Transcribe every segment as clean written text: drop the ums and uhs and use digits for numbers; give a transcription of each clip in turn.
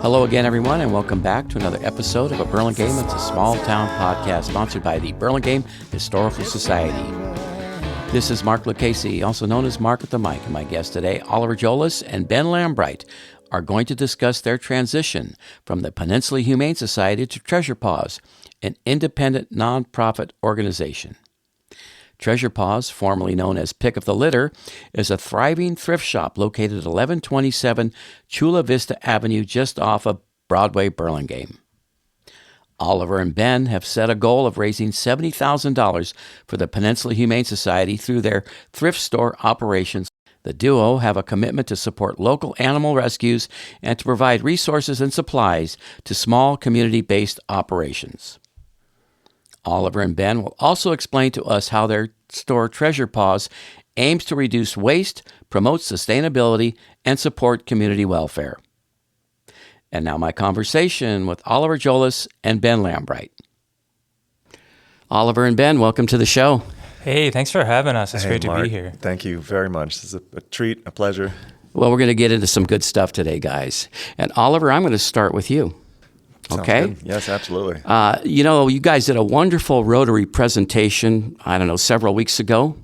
Hello again, everyone, and welcome back to another episode of A Burlingame. It's a small-town podcast sponsored by the Burlingame Historical Society. This is Mark Lucchese, also known as Mark at the Mic, and my guests today, Oliver Jolas and Ben Lambright, are going to discuss their transition from the Peninsula Humane Society to Treasure Paws, an independent nonprofit organization. Treasure Paws, formerly known as Pick of the Litter, is a thriving thrift shop located at 1127 Chula Vista Avenue just off of Broadway, Burlingame. Oliver and Ben have set a goal of raising $70,000 for the Peninsula Humane Society through their thrift store operations. The duo have a commitment to support local animal rescues and to provide resources and supplies to small community-based operations. Oliver and Ben will also explain to us how their store Treasure Paws aims to reduce waste, promote sustainability, and support community welfare. And now my conversation with Oliver Jolas and Ben Lambright. Oliver and Ben, welcome to the show. Hey, thanks for having us. It's great to Mark, be here. Thank you very much. This is a treat, a pleasure. Well, we're going to get into some good stuff today, guys. And Oliver, I'm going to start with you. Okay. Sounds good. Yes, absolutely. You guys did a wonderful Rotary presentation, several weeks ago.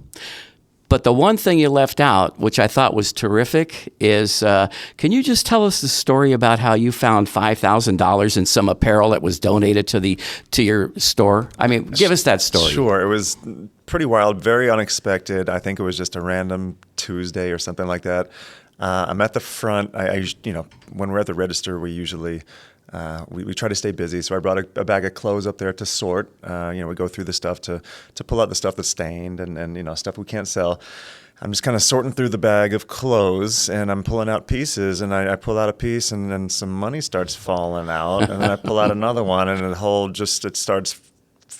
But the one thing you left out, which I thought was terrific, is can you just tell us the story about how you found $5,000 in some apparel that was donated to your store? I mean, give us that story. Sure. It was pretty wild, very unexpected. I think it was just a random Tuesday or something like that. I'm at the front. When we're at the register, we usually we try to stay busy. So I brought a bag of clothes up there to sort. We go through the stuff to pull out the stuff that's stained and stuff we can't sell. I'm just kind of sorting through the bag of clothes, and I'm pulling out pieces, and I pull out a piece, and then some money starts falling out, and then I pull out another one, and it starts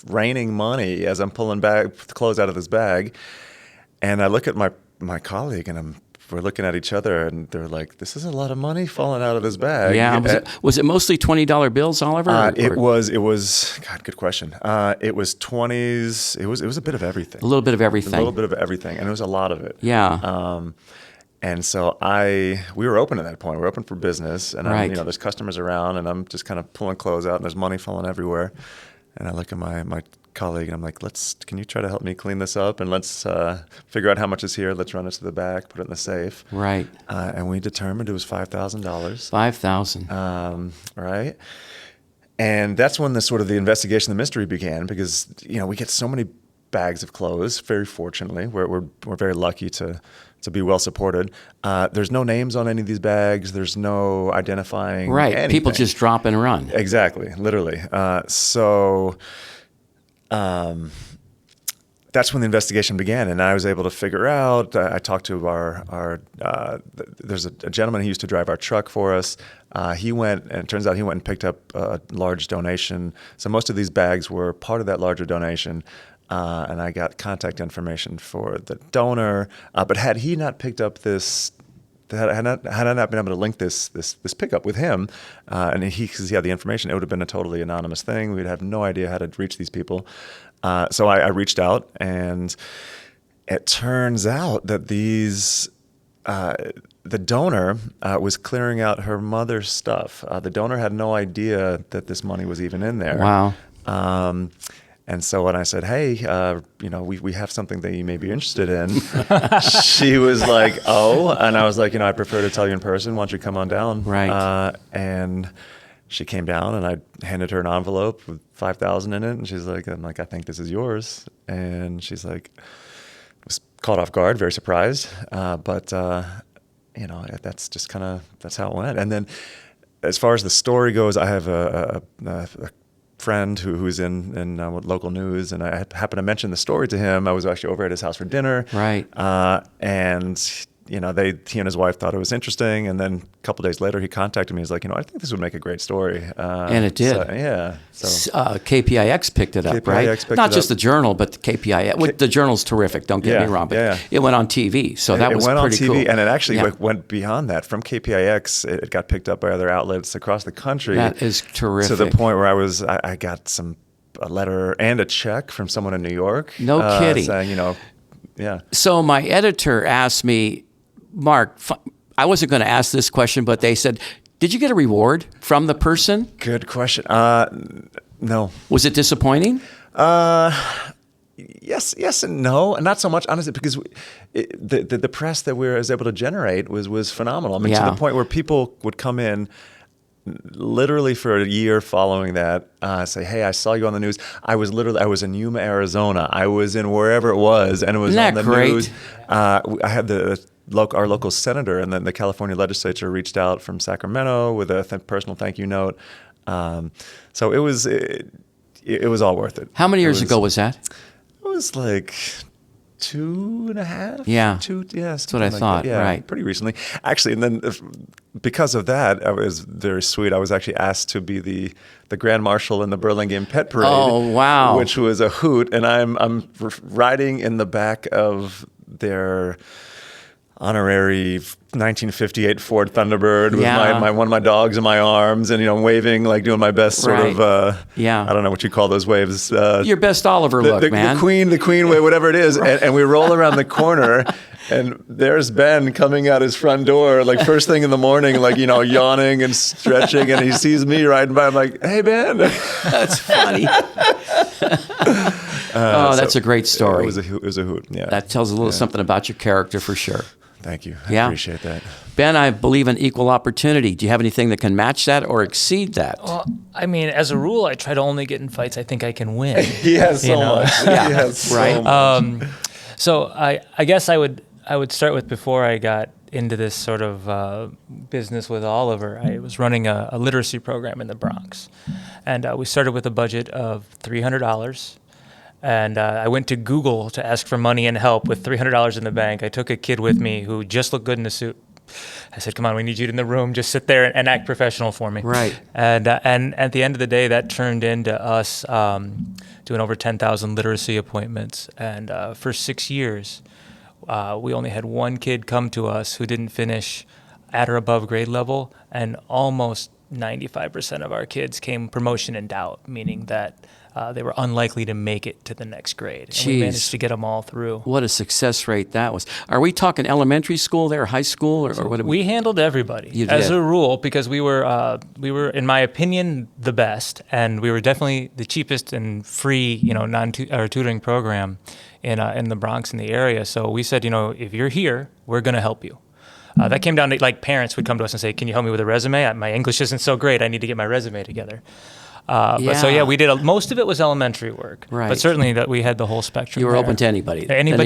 raining money as I'm pulling clothes out of this bag. And I look at my colleague, and we're looking at each other, and they're like, "This is a lot of money falling out of this bag." Yeah. Was it mostly $20 bills, Oliver? It was. God, good question. It was 20s. It was a bit of everything. A little bit of everything. A little bit of everything, and it was a lot of it. Yeah. And so we were open at that point. We're open for business, and right. there's customers around, and I'm just kind of pulling clothes out, and there's money falling everywhere. And I look at my colleague, and I'm like, can you try to help me clean this up, and let's figure out how much is here. Let's run it to the back, put it in the safe. Right. And we determined it was $5,000. $5,000. Right. And that's when the investigation, the mystery began, because we get so many bags of clothes. Very fortunately, we're very lucky to be well supported. There's no names on any of these bags. There's no identifying. Right. Anything. People just drop and run. Exactly. Literally. That's when the investigation began, and I was able to figure out. I talked to there's a gentleman who used to drive our truck for us. He went, and it turns out he went and picked up a large donation. So most of these bags were part of that larger donation, and I got contact information for the donor. But had he not picked up this, had I not been able to link this pickup with him, and because he had the information, it would have been a totally anonymous thing. We'd have no idea how to reach these people. So I reached out, and it turns out that the donor was clearing out her mother's stuff. The donor had no idea that this money was even in there. Wow. And so when I said, "Hey, we have something that you may be interested in," she was like, "Oh," and I was like, "I prefer to tell you in person. Why don't you come on down?" Right. And she came down, and I handed her an envelope with $5,000 in it, and she's like, "I'm like, I think this is yours." And she's like, was caught off guard, very surprised, but that's just that's how it went. And then, as far as the story goes, I have a friend who's in local news, and I happened to mention the story to him. I was actually over at his house for dinner, right? And he and his wife thought it was interesting, and then a couple days later he contacted me. He's like, I think this would make a great story, and it did. So KPIX picked it up, right? Not just the Journal, but the KPIX. The Journal's terrific. Don't get me wrong, but it went on TV, so that was pretty cool. It went on TV, and it actually went beyond that. From KPIX, it got picked up by other outlets across the country. That is terrific. To the point where I got a letter and a check from someone in New York. No kidding. Saying, yeah. So my editor asked me, Mark, I wasn't going to ask this question, but they said, Did you get a reward from the person? Good question. No. Was it disappointing? Yes and no, and not so much, honestly, because the press that we were able to generate was phenomenal. I mean, to the point where people would come in literally for a year following that, say, "Hey, I saw you on the news. I was in Yuma, Arizona. I was in wherever it was, and it was on the news." I had our local senator, and then the California legislature reached out from Sacramento with a personal thank you note. So it was all worth it. How many years ago was that? It was like 2.5. Yeah. That's what I thought. Yeah, right. Pretty recently, actually. And then because of that, I was very sweet. I was actually asked to be the Grand Marshal in the Burlingame Pet Parade. Oh, wow. Which was a hoot. And I'm riding in the back of their honorary 1958 Ford Thunderbird with one of my dogs in my arms, and waving, like doing my best sort of I don't know what you call those waves. Your best Oliver look, man. The queen wave, whatever it is, and we roll around the corner, and there's Ben coming out his front door, like first thing in the morning, like yawning and stretching, and he sees me riding by. I'm like, "Hey, Ben." That's funny. That's a great story. It was a hoot. Yeah, that tells a little something about your character for sure. Thank you. I appreciate that. Ben, I believe in equal opportunity. Do you have anything that can match that or exceed that? Well, I mean, as a rule, I try to only get in fights I think I can win. He has so much. Yeah. He has so right. much. So I guess I would start with, before I got into this sort of business with Oliver, I was running a literacy program in the Bronx. And we started with a budget of $300. And I went to Google to ask for money and help with $300 in the bank. I took a kid with me who just looked good in a suit. I said, "Come on, we need you in the room. Just sit there and act professional for me." Right. And at the end of the day, that turned into us doing over 10,000 literacy appointments. And for 6 years, we only had one kid come to us who didn't finish at or above grade level, and almost 95% of our kids came promotion in doubt, meaning that they were unlikely to make it to the next grade. And we managed to get them all through. What a success rate that was. Are we talking elementary school there, high school, or what? We handled everybody as a rule, because we were, in my opinion, the best, and we were definitely the cheapest and free, tutoring program in the Bronx, in the area. So we said, if you're here, we're going to help you. That came down to, like, parents would come to us and say, "Can you help me with a resume? My English isn't so great. I need to get my resume together." We did most of it was elementary work, right. But certainly that we had the whole spectrum. You were there. open to anybody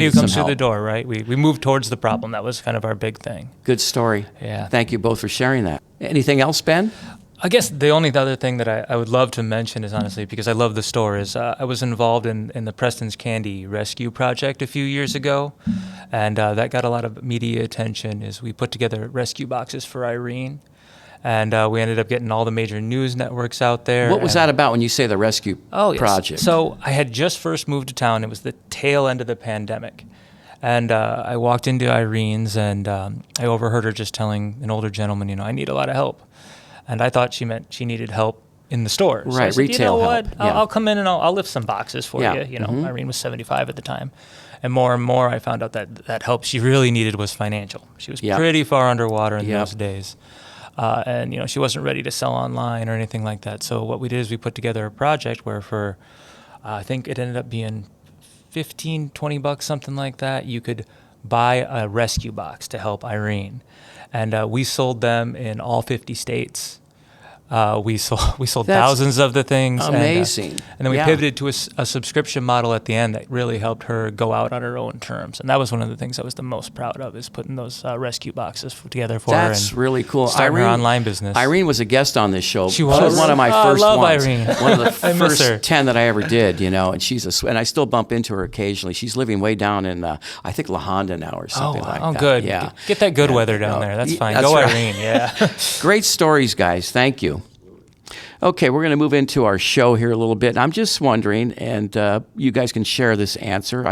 who comes through the door, right? We moved towards the problem. That was kind of our big thing. Good story. Yeah. Thank you both for sharing that. Anything else, Ben? I guess the only other thing that I would love to mention is, honestly, because I love the store, is I was involved in the Preston's Candy Rescue Project a few years ago, and that got a lot of media attention. Is we put together rescue boxes for Irene. And we ended up getting all the major news networks out there. What was that about when you say the rescue project? So I had just first moved to town. It was the tail end of the pandemic. And I walked into Irene's, and I overheard her just telling an older gentleman, "I need a lot of help." And I thought she meant she needed help in the store. Right, so I said, retail help. I'll come in and I'll lift some boxes for you. Irene was 75 at the time. And more I found out that help she really needed was financial. She was pretty far underwater in those days. And she wasn't ready to sell online or anything like that. So what we did is we put together a project where for, I think it ended up being $15, $20, something like that, you could buy a rescue box to help Irene. And we sold them in all 50 states. We sold thousands of the things. Amazing. And then we pivoted to a subscription model at the end that really helped her go out on her own terms. And that was one of the things I was the most proud of, is putting those rescue boxes together for her. That's really cool. Starting her online business. Irene was a guest on this show. She was one of my first I love ones. Irene. One of the first her. 10 that I ever did, and she's and I still bump into her occasionally. She's living way down in, I think, La Honda now or something like that. Oh, good. Yeah. Get that good weather down there. That's fine. That's Go right. Irene, yeah. Great stories, guys. Thank you. Okay, we're going to move into our show here a little bit. I'm just wondering, and you guys can share this answer.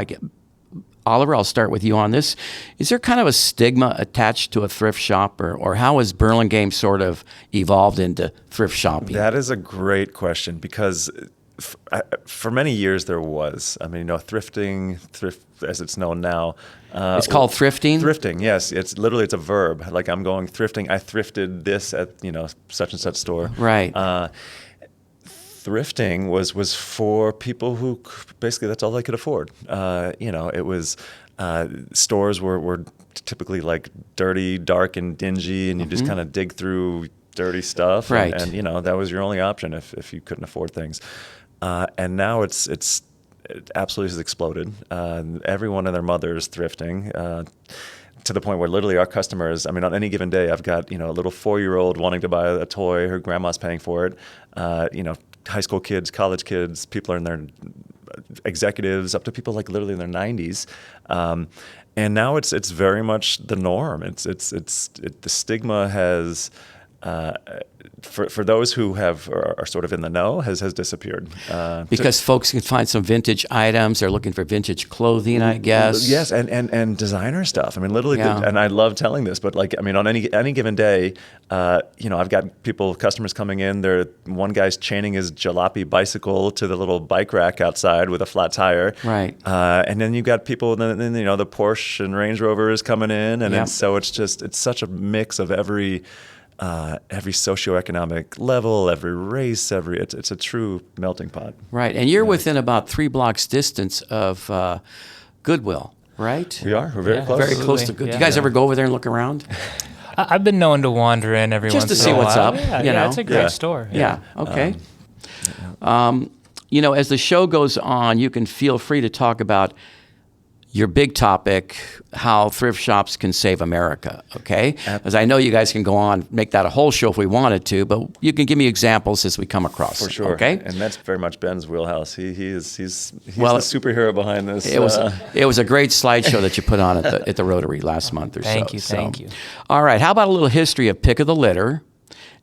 Oliver, I'll start with you on this. Is there kind of a stigma attached to a thrift shop, or how has Burlingame sort of evolved into thrift shopping? That is a great question, because For many years there was. I mean, thrifting, as it's known now. It's called thrifting? Thrifting, yes. It's a verb. Like, I'm going thrifting. I thrifted this at, such and such store. Right. Thrifting was for people who basically that's all they could afford. It was stores were typically like dirty, dark, and dingy, and you just kind of dig through dirty stuff. Right. And that was your only option if you couldn't afford things. And now it absolutely has exploded. Everyone and their mother is thrifting. To the point where literally our customers, I mean, on any given day, I've got, a little 4-year-old wanting to buy a toy, her grandma's paying for it. High school kids, college kids, people are in their executives, up to people like literally in their 90s. And now it's very much the norm. The stigma has, for those who are sort of in the know, has disappeared. Because folks can find some vintage items. They're looking for vintage clothing, I guess. Yes, and designer stuff. I mean, literally, and I love telling this, but on any given day, I've got customers coming in. One guy's chaining his jalopy bicycle to the little bike rack outside with a flat tire. Right. And then you've got people, the Porsche and Range Rover is coming in, and so it's such a mix of every socioeconomic level, every race, it's a true melting pot. Right, and you're within about 3 blocks distance of Goodwill, right? We are. We're very close. Very close to Goodwill. Do you guys ever go over there and look around? I've been known to wander in every once in a while. Just to see what's up. Yeah, it's a great store. Yeah, okay. As the show goes on, you can feel free to talk about your big topic, how thrift shops can save America, okay? As I know you guys can go on, make that a whole show if we wanted to, but you can give me examples as we come across. For sure, okay? And that's very much Ben's wheelhouse. He's the superhero behind this. It was a great slideshow that you put on at the Rotary last month or Thank you. All right, how about a little history of Pick of the Litter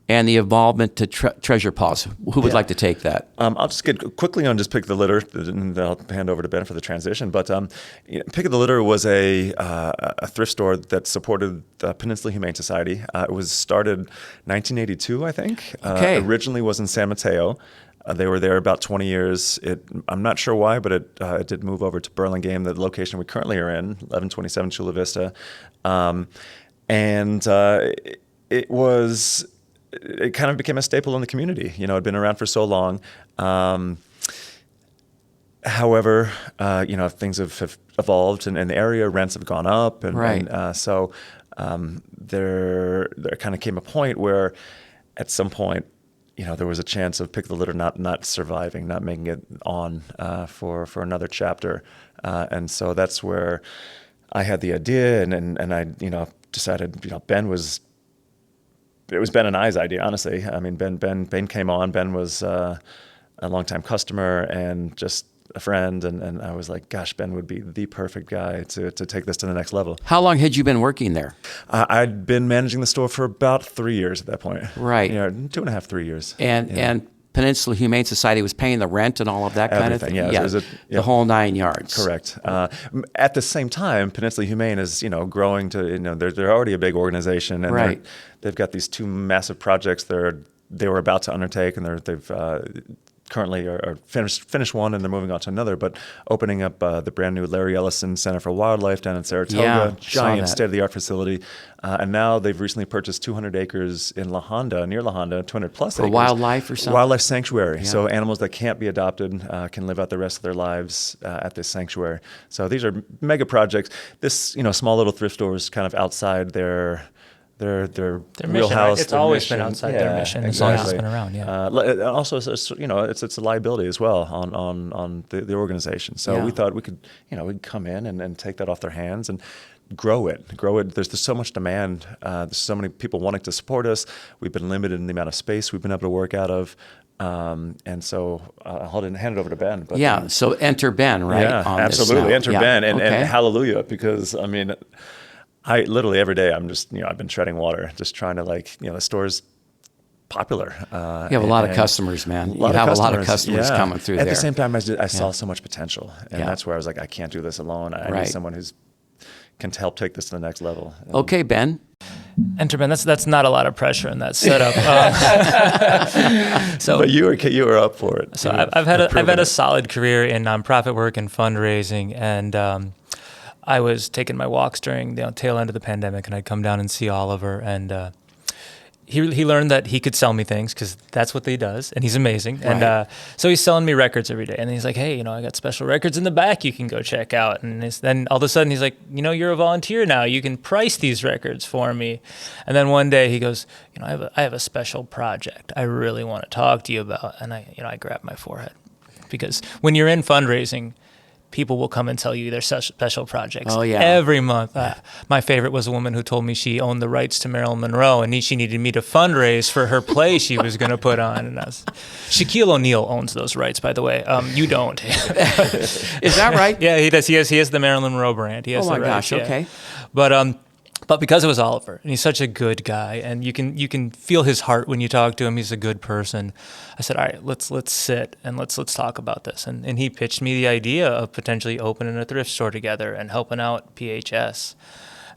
and the involvement to Treasure Paws? Who would like to take that? I'll just get quickly on just Pick of the Litter, and I'll hand over to Ben for the transition. But Pick of the Litter was a thrift store that supported the Peninsula Humane Society. It was started 1982, I think. Okay. Originally was in San Mateo. They were there about 20 years. I'm not sure why, but it did move over to Burlingame, the location we currently are in, 1127 Chula Vista. It kind of became a staple in the community. It'd been around for so long. However, things have evolved, and in the area, rents have gone up, and so there kind of came a point where, at some point, there was a chance of Pick the Litter not surviving, not making it on for another chapter, and so that's where I had the idea, and I decided it was Ben and I's idea, honestly. I mean, Ben came on. Ben was a longtime customer and just a friend, and I was like, gosh, Ben would be the perfect guy to take this to the next level. How long had you been working there? I'd been managing the store for about 3 years at that point. Right. 2.5, 3 years. And Peninsula Humane Society was paying the rent and all of that kind of thing? Yeah. The whole 9 yards. Correct. At the same time, Peninsula Humane is, growing to, they're already a big organization, and they've got these 2 massive projects they were about to undertake, and they've currently are finished one, and they're moving on to another, but opening up the brand new Larry Ellison Center for Wildlife down in Saratoga, giant state-of-the-art facility. And now they've recently purchased 200 acres in near La Honda, 200 plus acres. For wildlife or something? Wildlife sanctuary. Yeah. So animals that can't be adopted can live out the rest of their lives at this sanctuary. So these are mega projects. This, small little thrift store is kind of outside their mission, right? It's always been outside their mission as long as it's been around. Also, it's a liability as well on the organization. So we thought we could we'd come in and take that off their hands and grow it. There's so much demand. There's so many people wanting to support us. We've been limited in the amount of space we've been able to work out of. And so I'll hand it over to Ben. But, so enter Ben, right? Yeah, absolutely. Enter Ben and hallelujah, because I mean, I literally every day I'm just, I've been treading water, just trying to the store's popular. You have a lot of customers, man. You have a lot of customers coming through there. At the same time, I saw so much potential. And that's where I was like, I can't do this alone. I need someone can help take this to the next level. Okay, Ben. Enter Ben. That's not a lot of pressure in that setup. But you were up for it. So I've had a solid career in nonprofit work and fundraising, and I was taking my walks during the tail end of the pandemic, and I'd come down and see Oliver, and he learned that he could sell me things because that's what he does, and he's amazing. Right. And so he's selling me records every day, and he's like, "Hey, I got special records in the back you can go check out." And then all of a sudden he's like, "You're a volunteer now. You can price these records for me." And then one day he goes, "I have a special project I really want to talk to you about." And I grabbed my forehead, because when you're in fundraising, people will come and tell you their special projects every month. My favorite was a woman who told me she owned the rights to Marilyn Monroe, and she needed me to fundraise for her play she was going to put on. And Shaquille O'Neal owns those rights, by the way. You don't. Is that right? Yeah, he does. He has the Marilyn Monroe brand. He has the rights, gosh, okay. But because it was Oliver, and he's such a good guy, and you can feel his heart when you talk to him. He's a good person. I said, all right, let's sit and let's talk about this. And he pitched me the idea of potentially opening a thrift store together and helping out PHS.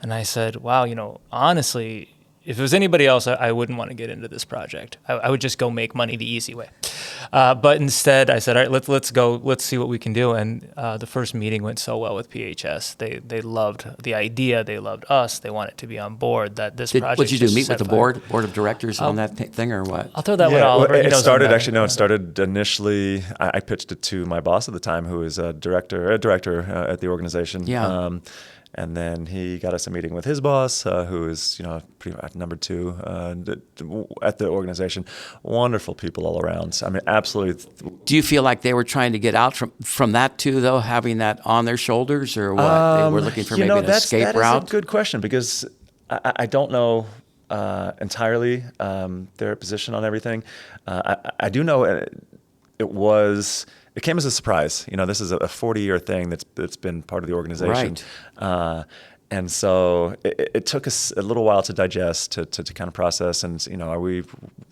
And I said, wow, honestly, if it was anybody else, I wouldn't want to get into this project. I would just go make money the easy way. But instead, I said, all right, let's go. Let's see what we can do. And the first meeting went so well with PHS. They loved the idea. They loved us. They wanted to be on board. That this project. What did you do? Meet with the board of directors on that thing, or what? I'll throw that one to Oliver. It started initially. I pitched it to my boss at the time, who is a director at the organization. Yeah. And then he got us a meeting with his boss, who is, pretty much number 2 at the organization. Wonderful people all around. I mean, absolutely. Do you feel like they were trying to get out from that too, though, having that on their shoulders, or what? They were looking for maybe an escape route? That's a good question, because I don't know entirely their position on everything. I do know it came as a surprise. This is a 40-year thing that's been part of the organization. Right. And so it took us a little while to digest, to kind of process, and are we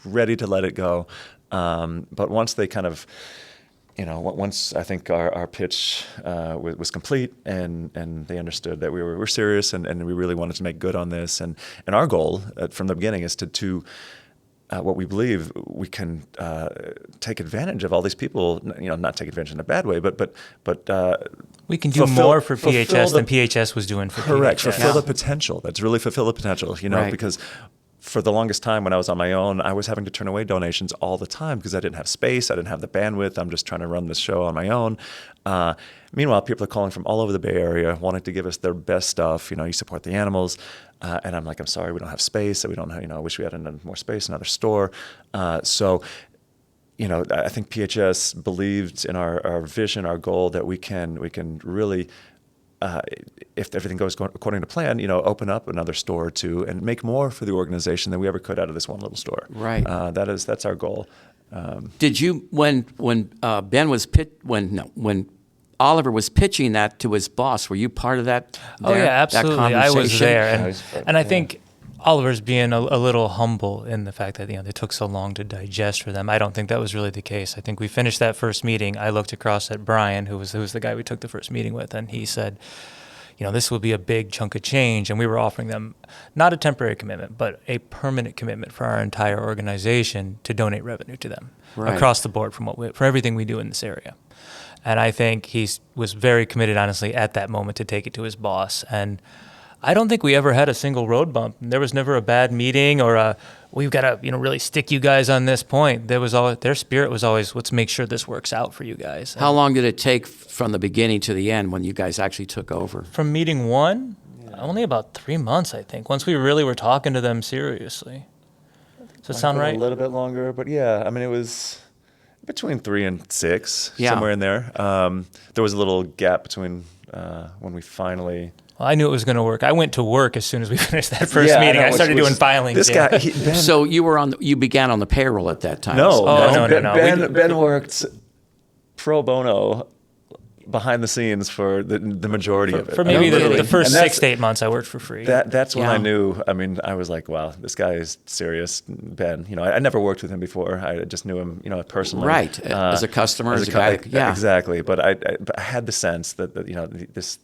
ready to let it go? But once they kind of, once I think our pitch was complete, and they understood that we were serious, and we really wanted to make good on this, and our goal from the beginning is to what we believe we can take advantage of all these people, not take advantage in a bad way, but we can do more for PHS than PHS was doing for correct, PHS. Fulfill the potential. That's really fulfill the potential, Right. Because for the longest time when I was on my own, I was having to turn away donations all the time because I didn't have space, I didn't have the bandwidth. I'm just trying to run this show on my own. Meanwhile, people are calling from all over the Bay Area, wanting to give us their best stuff. You support the animals. And I'm like, I'm sorry, we don't have space. We don't have, I wish we had more space, another store. So I think PHS believed in our vision, our goal, that we can really, if everything goes according to plan, open up another store or two and make more for the organization than we ever could out of this one little store. Right. That's our goal. Did you, when Oliver was pitching that to his boss, were you part of that? Oh yeah, absolutely. I was there, and I think Oliver's being a little humble in the fact that they took so long to digest for them. I don't think that was really the case. I think we finished that first meeting. I looked across at Brian, who was the guy we took the first meeting with, and he said, this will be a big chunk of change, and we were offering them not a temporary commitment, but a permanent commitment for our entire organization to donate revenue to them across the board for everything we do in this area. And I think he was very committed, honestly, at that moment to take it to his boss. And I don't think we ever had a single road bump. There was never a bad meeting or we've got to really stick you guys on this point. Their spirit was always, let's make sure this works out for you guys. How long did it take from the beginning to the end when you guys actually took over? From meeting 1, only about 3 months, I think, once we really were talking to them seriously. Does that sound right? A little bit longer, but yeah, it was between 3 and 6, somewhere in there. There was a little gap between when we finally... Well, I knew it was going to work. I went to work as soon as we finished that first meeting. I started doing filings. This guy, Ben, so you began on the payroll at that time? No. No. Ben worked pro bono behind the scenes for the majority of it. For maybe the first 6 to 8 months, I worked for free. That's when I knew. I was like, wow, this guy is serious. Ben, I never worked with him before. I just knew him, personally. Right, as a customer, as a guy. Yeah, exactly. But I had the sense that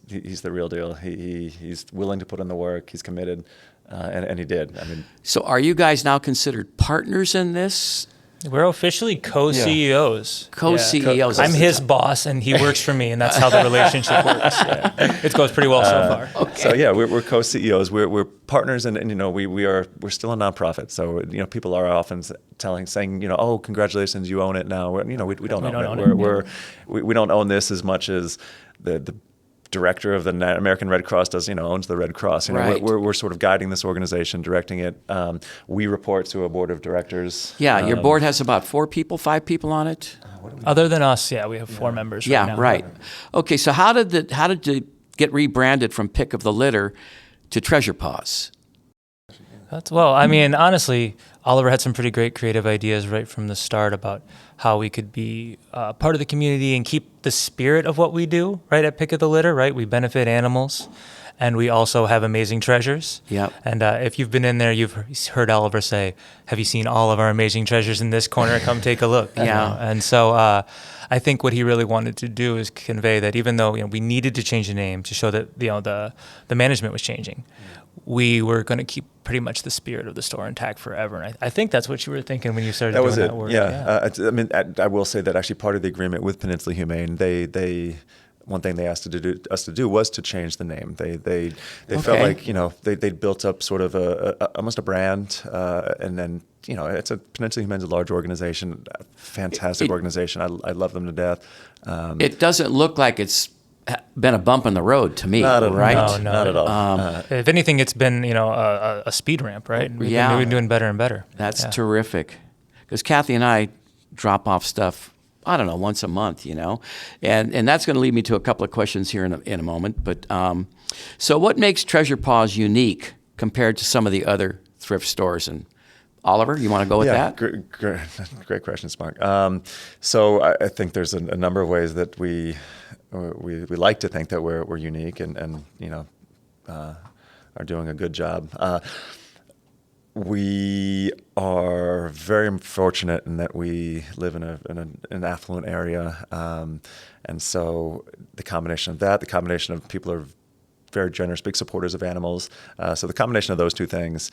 he's the real deal. He's willing to put in the work. He's committed. and he did. I mean, So are you guys now considered partners in this? We're officially co-CEOs. Co-CEOs. I'm his boss, and he works for me, and that's how the relationship works. Yeah. It goes pretty well so far. Okay. So yeah, we're co-CEOs. We're partners, and you know we're still a nonprofit. So you know people are often saying oh, congratulations, you own it now. We don't own it. We don't own this as much as the director of the American Red Cross does, owns the Red Cross. Right. We're sort of guiding this organization, directing it. We report to a board of directors. Yeah, your board has about 4 people, 5 people on it. Other than us, we have 4 members. Right now. Right. Okay, so how did it get rebranded from Pick of the Litter to Treasure Paws? Honestly, Oliver had some pretty great creative ideas right from the start about how we could be part of the community and keep the spirit of what we do, right, at Pick of the Litter, right? We benefit animals, and we also have amazing treasures. Yep. And if you've been in there, you've heard Oliver say, have you seen all of our amazing treasures in this corner? Come take a look. Yeah. And so I think what he really wanted to do is convey that even though we needed to change the name to show that the management was changing, we were going to keep pretty much the spirit of the store intact forever. And I think that's what you were thinking when you started doing that work. Yeah. I will say that actually part of the agreement with Peninsula Humane, they one thing they asked us to do was to change the name. They felt like they'd built up sort of almost a brand, and then it's Peninsula Humane's a large organization, a fantastic organization. I love them to death. It doesn't look like it's been a bump in the road to me, right? No, not at all. If anything, it's been a speed ramp, right? We've been doing better and better. That's terrific. Because Kathy and I drop off stuff, I don't know, once a month, and that's going to lead me to a couple of questions here in a moment. But so what makes Treasure Paws unique compared to some of the other thrift stores? And Oliver, you want to go with that? Great question, Mark. So I think there's a number of ways that we like to think that we're unique and are doing a good job. We are very fortunate in that we live in an affluent area, and so the combination of people are very generous, big supporters of animals. So the combination of those two things,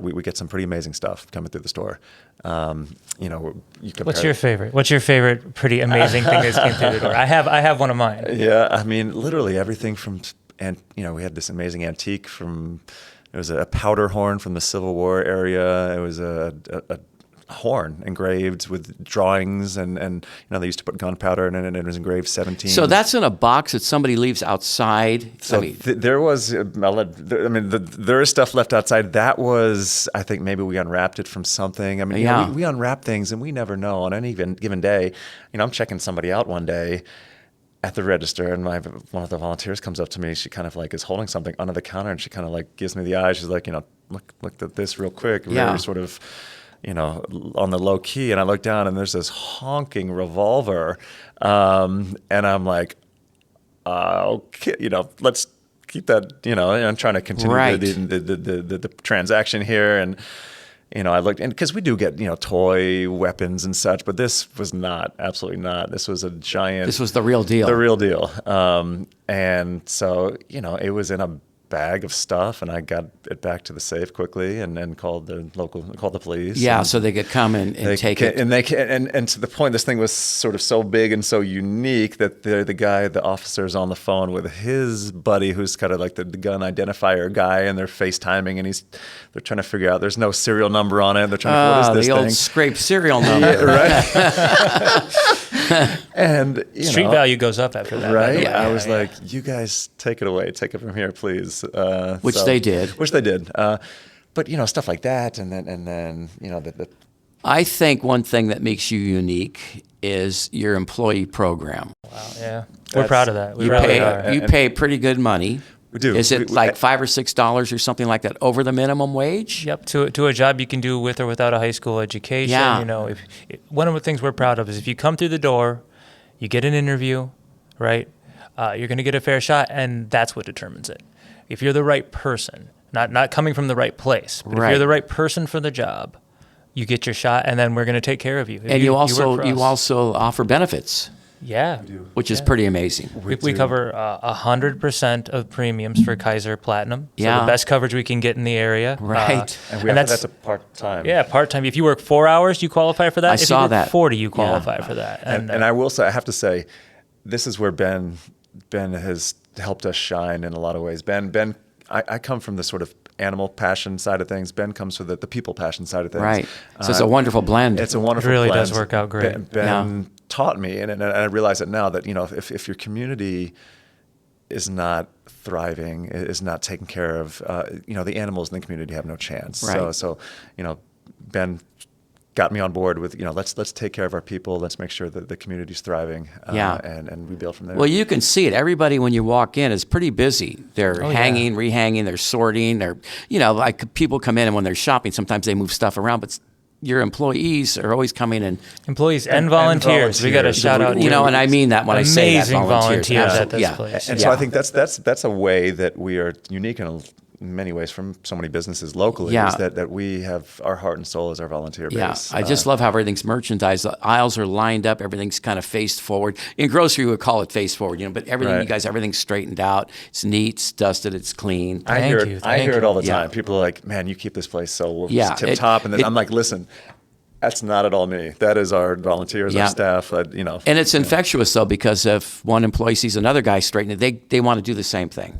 we get some pretty amazing stuff coming through the store. What's your favorite? What's your favorite pretty amazing thing that came through the door? I have one of mine. Yeah, I mean, literally everything from, we had this amazing antique from. It was a powder horn from the Civil War area. It was a horn engraved with drawings, and they used to put gunpowder in it, and it was engraved 17. So that's in a box that somebody leaves outside. So there was, there is stuff left outside. That was, I think maybe we unwrapped it from something. We unwrap things, and we never know on any given day. I'm checking somebody out one day at the register, and one of the volunteers comes up to me. She kind of is holding something under the counter, and she kind of gives me the eye. She's like, look at this real quick. Very sort of, on the low key. And I look down, and there's this honking revolver, and I'm like, okay, let's keep that. I'm trying to continue the transaction here, and. I looked, and because we do get, toy weapons and such, but this was absolutely not. This was a giant. This was the real deal. The real deal. And so, it was in a bag of stuff, and I got it back to the safe quickly, and called the police. Yeah, so they could come and take it. And to the point, this thing was sort of so big and so unique that the officer's on the phone with his buddy, who's kind of like the gun identifier guy, and they're FaceTiming, and they're trying to figure out. There's no serial number on it. They're trying to what is this the thing? old scrape serial number, right? And street value goes up after that, right? I was like, you guys take it away, take it from here, please. Which they did. But stuff like that, and then I think one thing that makes you unique is your employee program. Wow, yeah, we're proud of that. You pay pretty good money. We do. Is it like $5 or $6 or something like that over the minimum wage? Yep, to a job you can do with or without a high school education. Yeah. One of the things we're proud of is if you come through the door, you get an interview, right? You're going to get a fair shot, and that's what determines it. If you're the right person, not coming from the right place, but if you're the right person for the job, you get your shot, and then we're going to take care of you. And you also offer benefits. Yeah. Which is pretty amazing. We cover 100% of premiums for Kaiser Platinum. So the best coverage we can get in the area. Right. And that's a part-time. Yeah, part-time. If you work 4 hours, you qualify for that. If you work 40, you qualify for that. And I will say, I have to say, this is where Ben has helped us shine in a lot of ways. Ben, I come from the sort of animal passion side of things. Ben comes from the people passion side of things. Right. So it's a wonderful blend. It's a wonderful blend. It really blend. does work out great. Ben taught me, and I realize it now, that if your community is not thriving, is not taken care of, the animals in the community have no chance. Right. So Ben got me on board with, let's take care of our people. Let's make sure that the community's thriving. And we build from there. Well, you can see it. Everybody, when you walk in, is pretty busy. They're hanging, rehanging, they're sorting. They're, like people come in and when they're shopping, sometimes they move stuff around, but your employees are always coming in. Employees and volunteers. We got to shout out. And I mean that when I say that. Amazing volunteers at this place. And so I think that's a way that we are unique in many ways from so many businesses locally, is that we have our heart and soul as our volunteer base. I just love how everything's merchandised. The aisles are lined up. Everything's kind of faced forward. In grocery, we would call it face forward, but everything, you guys, everything's straightened out. It's neat, it's dusted, it's clean. I hear it all the time. People are like, man, you keep this place so tip top. And then I'm like, listen, that's not at all me. That is our volunteers, our staff, And it's infectious, though, because if one employee sees another guy straightening it, they want to do the same thing,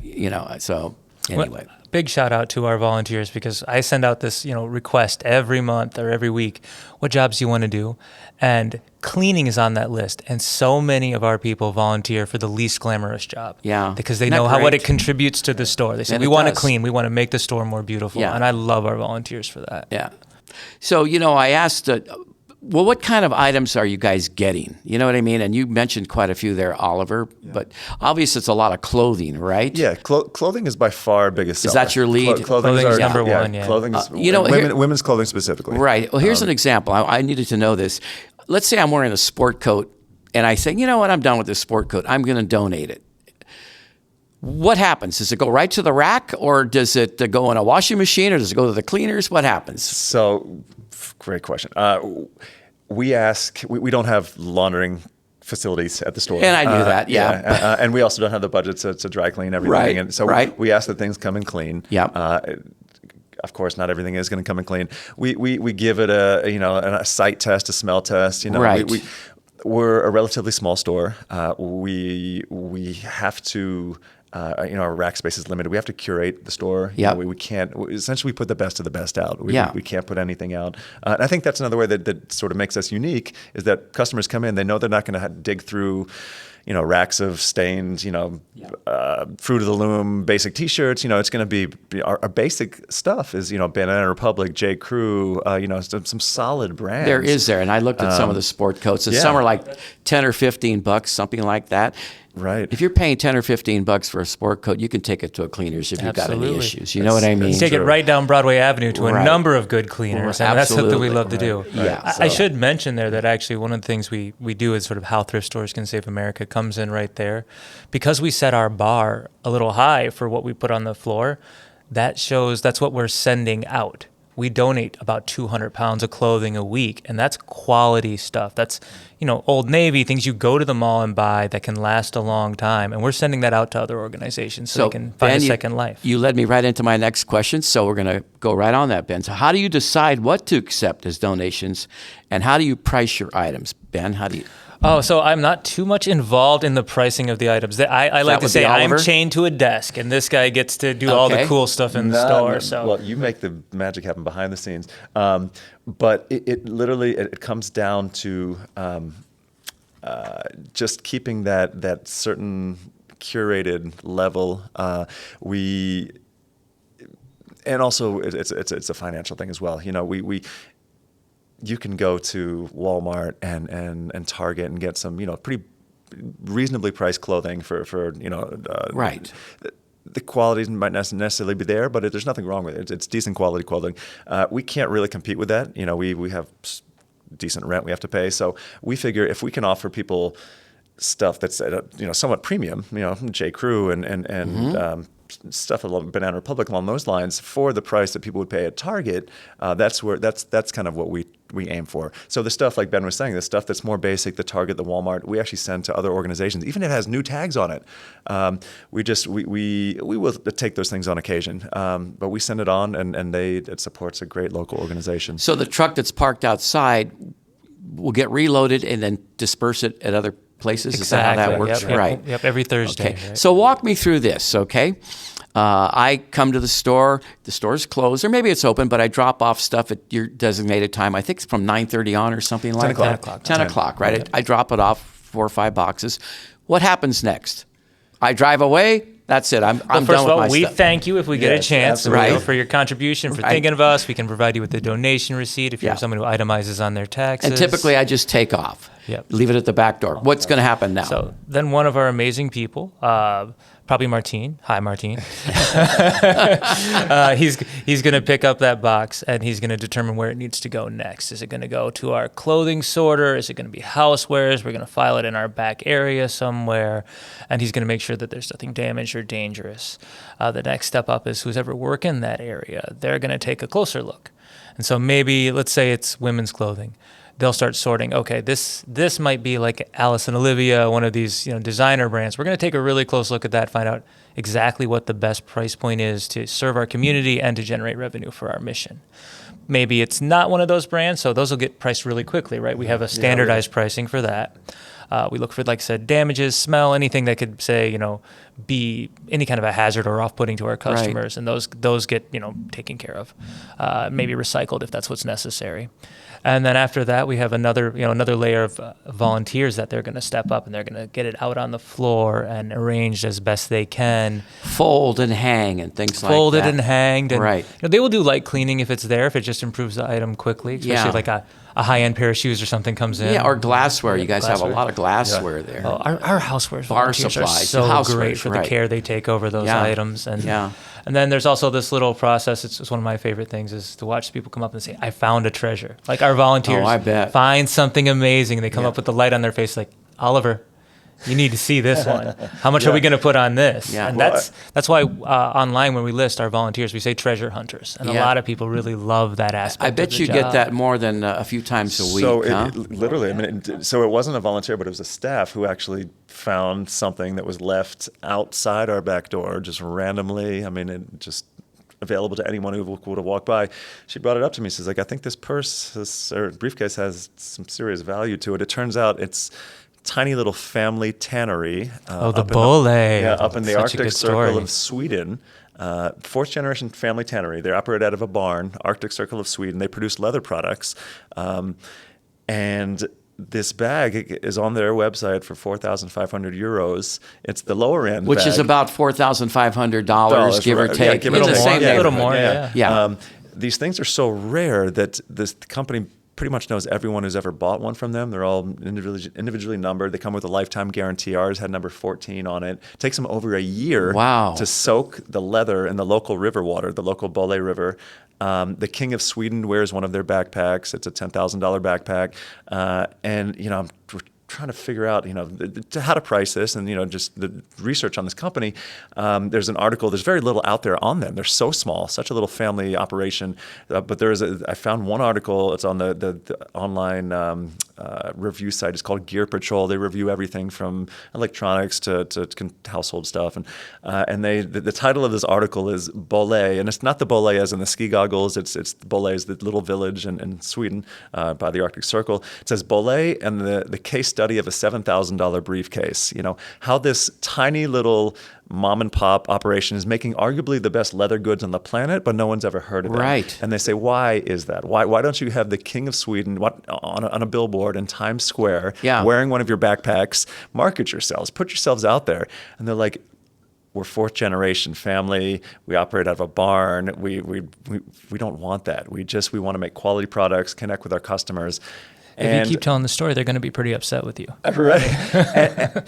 so anyway. Well, big shout out to our volunteers, because I send out this, request every month or every week. What jobs do you want to do? And cleaning is on that list. And so many of our people volunteer for the least glamorous job. Yeah. Because they know what it contributes to the store. They say, we want to clean. We want to make the store more beautiful. Yeah. And I love our volunteers for that. Yeah. So, I asked, what kind of items are you guys getting? You know what I mean? And you mentioned quite a few there, Oliver, but obviously it's a lot of clothing, right? Yeah, clothing is by far our biggest seller. Is that your lead? Clothing is number one, Clothing is, women's clothing specifically. Right. Well, here's an example. I needed to know this. Let's say I'm wearing a sport coat and I say, you know what, I'm done with this sport coat. I'm going to donate it. What happens? Does it go right to the rack, or does it go in a washing machine, or does it go to the cleaners? What happens? So, great question. We don't have laundering facilities at the store. And I knew that, and we also don't have the budget to dry clean everything. Right, And so we ask that things come in clean. Yeah. Of course, not everything is going to come in clean. We give it a sight test, a smell test. Right. We're a relatively small store. We have to. Our rack space is limited. We have to curate the store. Yeah. We can't. Essentially, we put the best of the best out. We can't put anything out. And I think that's another way that sort of makes us unique, is that customers come in, they know they're not going to dig through, racks of stained, Fruit of the Loom basic T-shirts. It's going to be our basic stuff is Banana Republic, J. Crew, some solid brands. And I looked at some of the sport coats, and some are like $10 or $15, something like that. Right. If you're paying $10 or $15 for a sport coat, you can take it to a cleaner's if you've got any issues. You know what I mean? Take it right down Broadway Avenue to a number of good cleaners, and that's something we love to do. Yeah. I should mention there that actually one of the things we do is sort of how Thrift Stores Can Save America comes in right there. Because we set our bar a little high for what we put on the floor, that's what we're sending out. We donate about 200 pounds of clothing a week, and that's quality stuff. That's, Old Navy, things you go to the mall and buy that can last a long time. And we're sending that out to other organizations so they can find a second life. You led me right into my next question, so we're going to go right on that, Ben. So how do you decide what to accept as donations, and how do you price your items? Ben, how do you... Oh, so I'm not too much involved in the pricing of the items. I like to say I'm chained to a desk, and this guy gets to do all the cool stuff in the store. So, well, you make the magic happen behind the scenes. But it literally comes down to just keeping that certain curated level. And also it's a financial thing as well. You can go to Walmart and Target and get some, pretty reasonably priced clothing for right. The quality might not necessarily be there, but there's nothing wrong with it. It's decent quality clothing. We can't really compete with that. We have decent rent we have to pay. So we figure if we can offer people stuff that's at somewhat premium, J. Crew and stuff along Banana Republic along those lines for the price that people would pay at Target. That's kind of what we aim for. So the stuff like Ben was saying, the stuff that's more basic, the Target, the Walmart, we actually send to other organizations, even if it has new tags on it. We will take those things on occasion, but we send it on, and it supports a great local organization. So the truck that's parked outside will get reloaded and then disperse it at other places? Exactly. Is that how that works? Yep. Right. Yep, every Thursday. Okay. Right? So walk me through this, okay? I come to the store's closed, or maybe it's open, but I drop off stuff at your designated time. I think it's from 9:30 on or something like that. 10 o'clock, right? Yep. I drop it off, 4 or 5 boxes. What happens next? I drive away. That's it. I'm done with my we stuff. thank you if we get a chance, absolutely. for your contribution, for thinking of us. We can provide you with a donation receipt if you have someone who itemizes on their taxes. And typically I just take off. Yep. Leave it at the back door. What's going to happen now? So then one of our amazing people, probably Martine. Hi, Martine. He's going to pick up that box, and he's going to determine where it needs to go next. Is it going to go to our clothing sorter? Is it going to be housewares? We're going to file it in our back area somewhere, and he's going to make sure that there's nothing damaged or dangerous. The next step up is who's ever working that area. They're going to take a closer look. And so maybe, let's say it's women's clothing. They'll start sorting, okay, this might be like Alice and Olivia, one of these designer brands. We're going to take a really close look at that, find out exactly what the best price point is to serve our community and to generate revenue for our mission. Maybe it's not one of those brands, so those will get priced really quickly, right? We have a standardized pricing for that. We look for, like I said, damages, smell, anything that could say, be any kind of a hazard or off-putting to our customers, and those get, taken care of. Maybe recycled if that's what's necessary. And then after that, we have another layer of volunteers that they're going to step up, and they're going to get it out on the floor and arranged as best they can. Fold and hang and things like that. Folded and hanged. And, right. They will do light cleaning if it's there, if it just improves the item quickly, especially like a high-end pair of shoes or something comes in. Yeah, or glassware. You guys have a lot of glassware there. Oh, our housewares bar volunteers supplies, are so housewares, great for the care they take over those items. And then there's also this little process. It's one of my favorite things is to watch people come up and say, I found a treasure. Like our volunteers find something amazing. They come up with the light on their face like, Oliver, you need to see this one. How much are we going to put on this? Yeah. And that's why online when we list our volunteers, we say treasure hunters. And a lot of people really love that aspect. I bet you get that more than a few times a week. So huh? literally, it wasn't a volunteer, but it was a staff who actually found something that was left outside our back door just randomly. It just available to anyone who would have walked by. She brought it up to me. She's like, I think this purse or briefcase has some serious value to it. It turns out it's tiny little family tannery. The Bolle. Up in the Arctic Circle of Sweden. Fourth generation family tannery. They operate out of a barn, Arctic Circle of Sweden. They produce leather products. And this bag is on their website for 4,500 euros. It's the lower end Which bag. is about $4,500, give or take. Yeah, give it a little more. Yeah. These things are so rare that this company pretty much knows everyone who's ever bought one from them. They're all individually numbered. They come with a lifetime guarantee. Ours had number 14 on it. It takes them over a year to soak the leather in the local river water, the local Bolle River. The King of Sweden wears one of their backpacks. It's a $10,000 backpack. I'm trying to figure out, how to price this and, just the research on this company. There's an article, there's very little out there on them. They're so small, such a little family operation. But I found one article, it's on the online review site. It's called Gear Patrol. They review everything from electronics to household stuff. And the title of this article is Bolle, and it's not the Bolle as in the ski goggles. It's Bolle is the little village in Sweden by the Arctic Circle. It says Bolle and the case study of a $7,000 briefcase. How this tiny little mom and pop operation is making arguably the best leather goods on the planet, but no one's ever heard of it. Right. And they say, why is that? Why don't you have the King of Sweden on a billboard in Times Square wearing one of your backpacks? Market yourselves. Put yourselves out there. And they're like, we're fourth generation family. We operate out of a barn. We don't want that. We want to make quality products, connect with our customers. If you keep telling the story, they're going to be pretty upset with you. Right.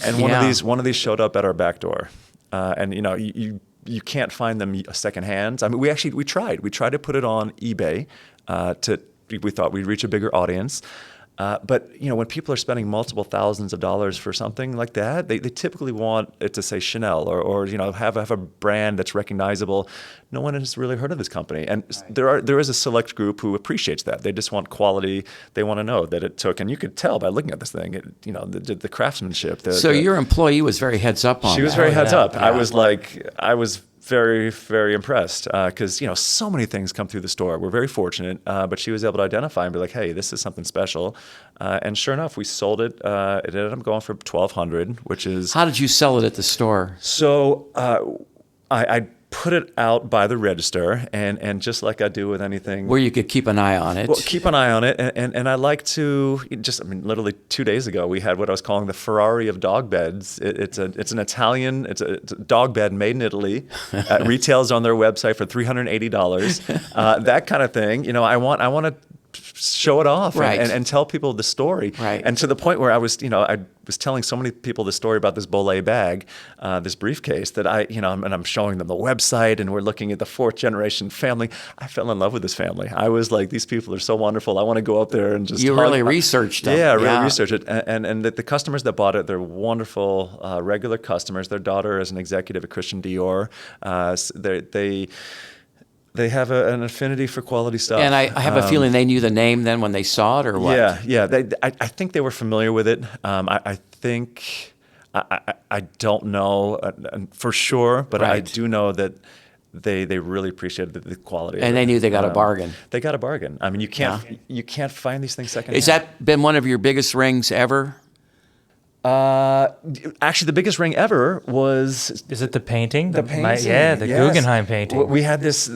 And one of these showed up at our back door. And you can't find them secondhand. We tried. We tried to put it on eBay. We thought we'd reach a bigger audience. But when people are spending multiple thousands of dollars for something like that, they typically want it to say Chanel or have a brand that's recognizable. No one has really heard of this company, and there is a select group who appreciates that. They just want quality. They want to know that it took, and you could tell by looking at this thing, the craftsmanship. So your employee was very heads up on that. She was very heads up. Yeah. I was very, very impressed because, so many things come through the store. We're very fortunate, but she was able to identify and be like, hey, this is something special. And sure enough, we sold it. It ended up going for $1,200, which is... How did you sell it at the store? So I put it out by the register, and just like I do with anything... Where you could keep an eye on it. Well, keep an eye on it, and I like to literally 2 days ago, we had what I was calling the Ferrari of dog beds. It's an Italian, it's a dog bed made in Italy. Retails on their website for $380. That kind of thing. I want to show it off and tell people the story. Right. And to the point where I was telling so many people the story about this Bollé bag, this briefcase that and I'm showing them the website, and we're looking at the 4th generation family. I fell in love with this family. I was like, these people are so wonderful. I want to go up there and just... You really researched them. Yeah, really researched it. And the customers that bought it, they're wonderful, regular customers. Their daughter is an executive at Christian Dior. They have an affinity for quality stuff. And I have a feeling they knew the name then when they saw it, or what? Yeah. I think they were familiar with it. I think, I don't know for sure, but I do know that they really appreciated the quality. And they knew they got a bargain. They got a bargain. I mean, you can't find these things secondhand. Has that been one of your biggest rings ever? Actually, the biggest ring ever was... Is it the painting? The painting, the yes. Guggenheim painting. We had this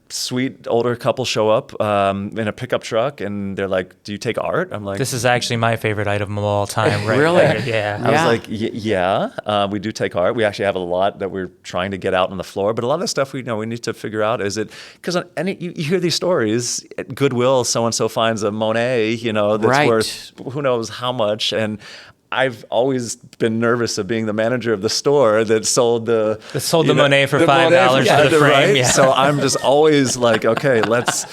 sweet older couple show up in a pickup truck, and they're like, do you take art? I'm like... This is actually my favorite item of all time. Right? Really? Yeah. I was like, yeah, we do take art. We actually have a lot that we're trying to get out on the floor, but a lot of the stuff we need to figure out is it... Because you hear these stories, at Goodwill, so-and-so finds a Monet, that's worth who knows how much, and... I've always been nervous of being the manager of the store that sold the Monet for $5 for the frame. Right? Yeah. So I'm just always like, okay, let's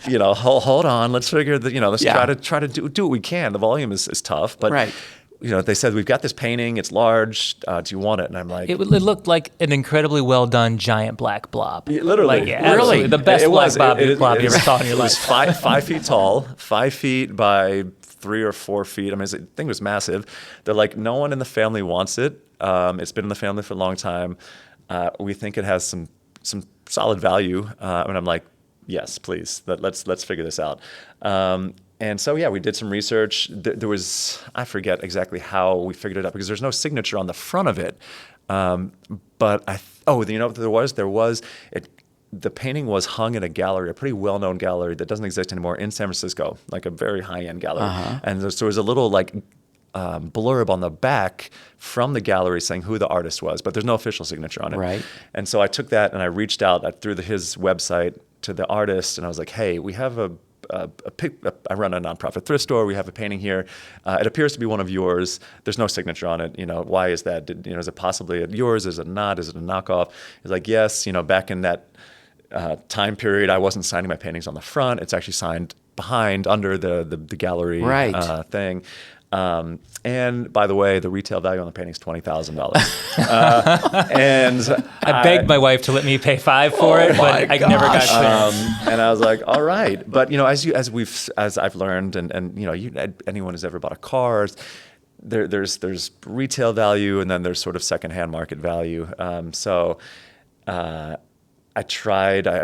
hold on, let's figure that let's try to do what we can. The volume is tough, but they said we've got this painting, it's large. Do you want it? And I'm like, it looked like an incredibly well done giant black blob. Literally, really, the best blob you ever saw in your life. It was 5 feet tall, 5 feet by 3 or 4 feet. I mean, the thing was massive. They're like, no one in the family wants it. It's been in the family for a long time. We think it has some solid value. And I'm like, yes, please. Let's figure this out. And so, we did some research. There was, I forget exactly how we figured it out because there's no signature on the front of it. But there was. The painting was hung in a gallery, a pretty well-known gallery that doesn't exist anymore in San Francisco, like a very high-end gallery. And so there was a little blurb on the back from the gallery saying who the artist was, but there's no official signature on it. Right. And so I took that and I reached out through his website to the artist, and I was like, hey, we have I run a nonprofit thrift store. We have a painting here. It appears to be one of yours. There's no signature on it. Why is that? Is it possibly yours? Is it not? Is it a knockoff? He's like, yes. Back in that time period, I wasn't signing my paintings on the front. It's actually signed behind, under the gallery thing. And by the way, the retail value on the painting is $20,000. And I begged my wife to let me pay $5 for it, but I never got clear. And I was like, all right. But as I've learned, and anyone who's ever bought a car, there's retail value, and then there's sort of secondhand market value. I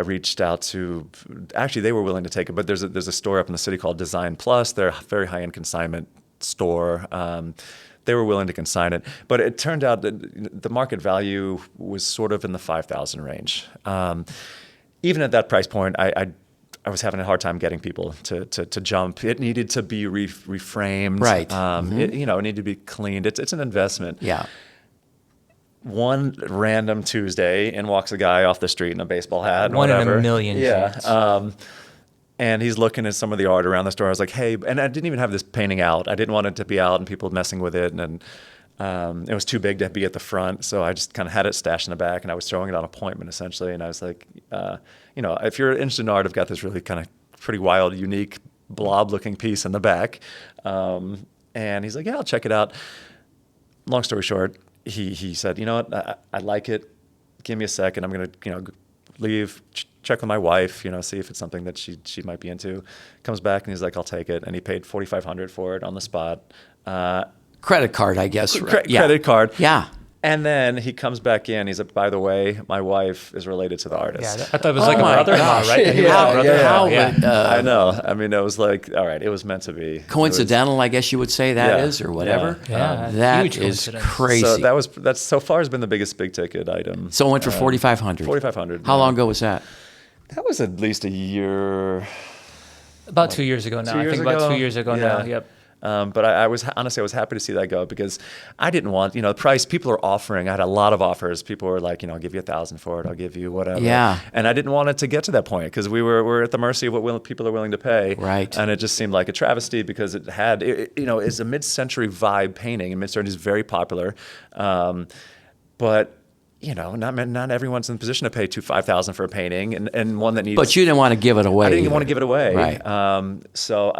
reached out to, actually they were willing to take it, but there's a store up in the city called Design Plus. They're a very high-end consignment store. They were willing to consign it, but it turned out that the market value was sort of in the $5,000 range. Even at that price point, I was having a hard time getting people to jump. It needed to be reframed. Right. It needed to be cleaned. It's an investment. Yeah. One random Tuesday, in walks a guy off the street in a baseball hat. One in a million chance. And he's looking at some of the art around the store. I was like, hey, and I didn't even have this painting out. I didn't want it to be out and people messing with it. And it was too big to be at the front. So I just kind of had it stashed in the back, and I was throwing it on appointment, essentially. And I was like, if you're interested in art, I've got this really kind of pretty wild, unique blob-looking piece in the back. And he's like, yeah, I'll check it out. Long story short, he said, you know what, I like it. Give me a second. I'm going to, leave, check with my wife, see if it's something that she might be into. Comes back and he's like, I'll take it. And he paid $4,500 for it on the spot. Credit card, I guess. Credit card. Yeah. And then he comes back in. He's like, by the way, my wife is related to the artist. Yeah, I thought it was like a brother-in-law, right? I know. I mean, it was like, all right, it was meant to be. Coincidental, I guess you would say that is, or whatever. Yeah, that huge is coincidence. crazy. So that's so far has been the biggest big ticket item. So it went for $4,500. $4,500. How long ago was that? That was at least a year. About 2 years ago now. I think about 2 years ago now. Yep. But I was happy to see that go because I didn't want, the price people are offering. I had a lot of offers. People were like, I'll give you $1,000 for it. I'll give you whatever. Yeah. And I didn't want it to get to that point because we're at the mercy of what people are willing to pay. Right. And it just seemed like a travesty because it had, it's a mid-century vibe painting, and mid-century is very popular. But not everyone's in the position to pay $5,000 for a painting, and one that needs. But you didn't want to give it away. I didn't want to give it away. Right. So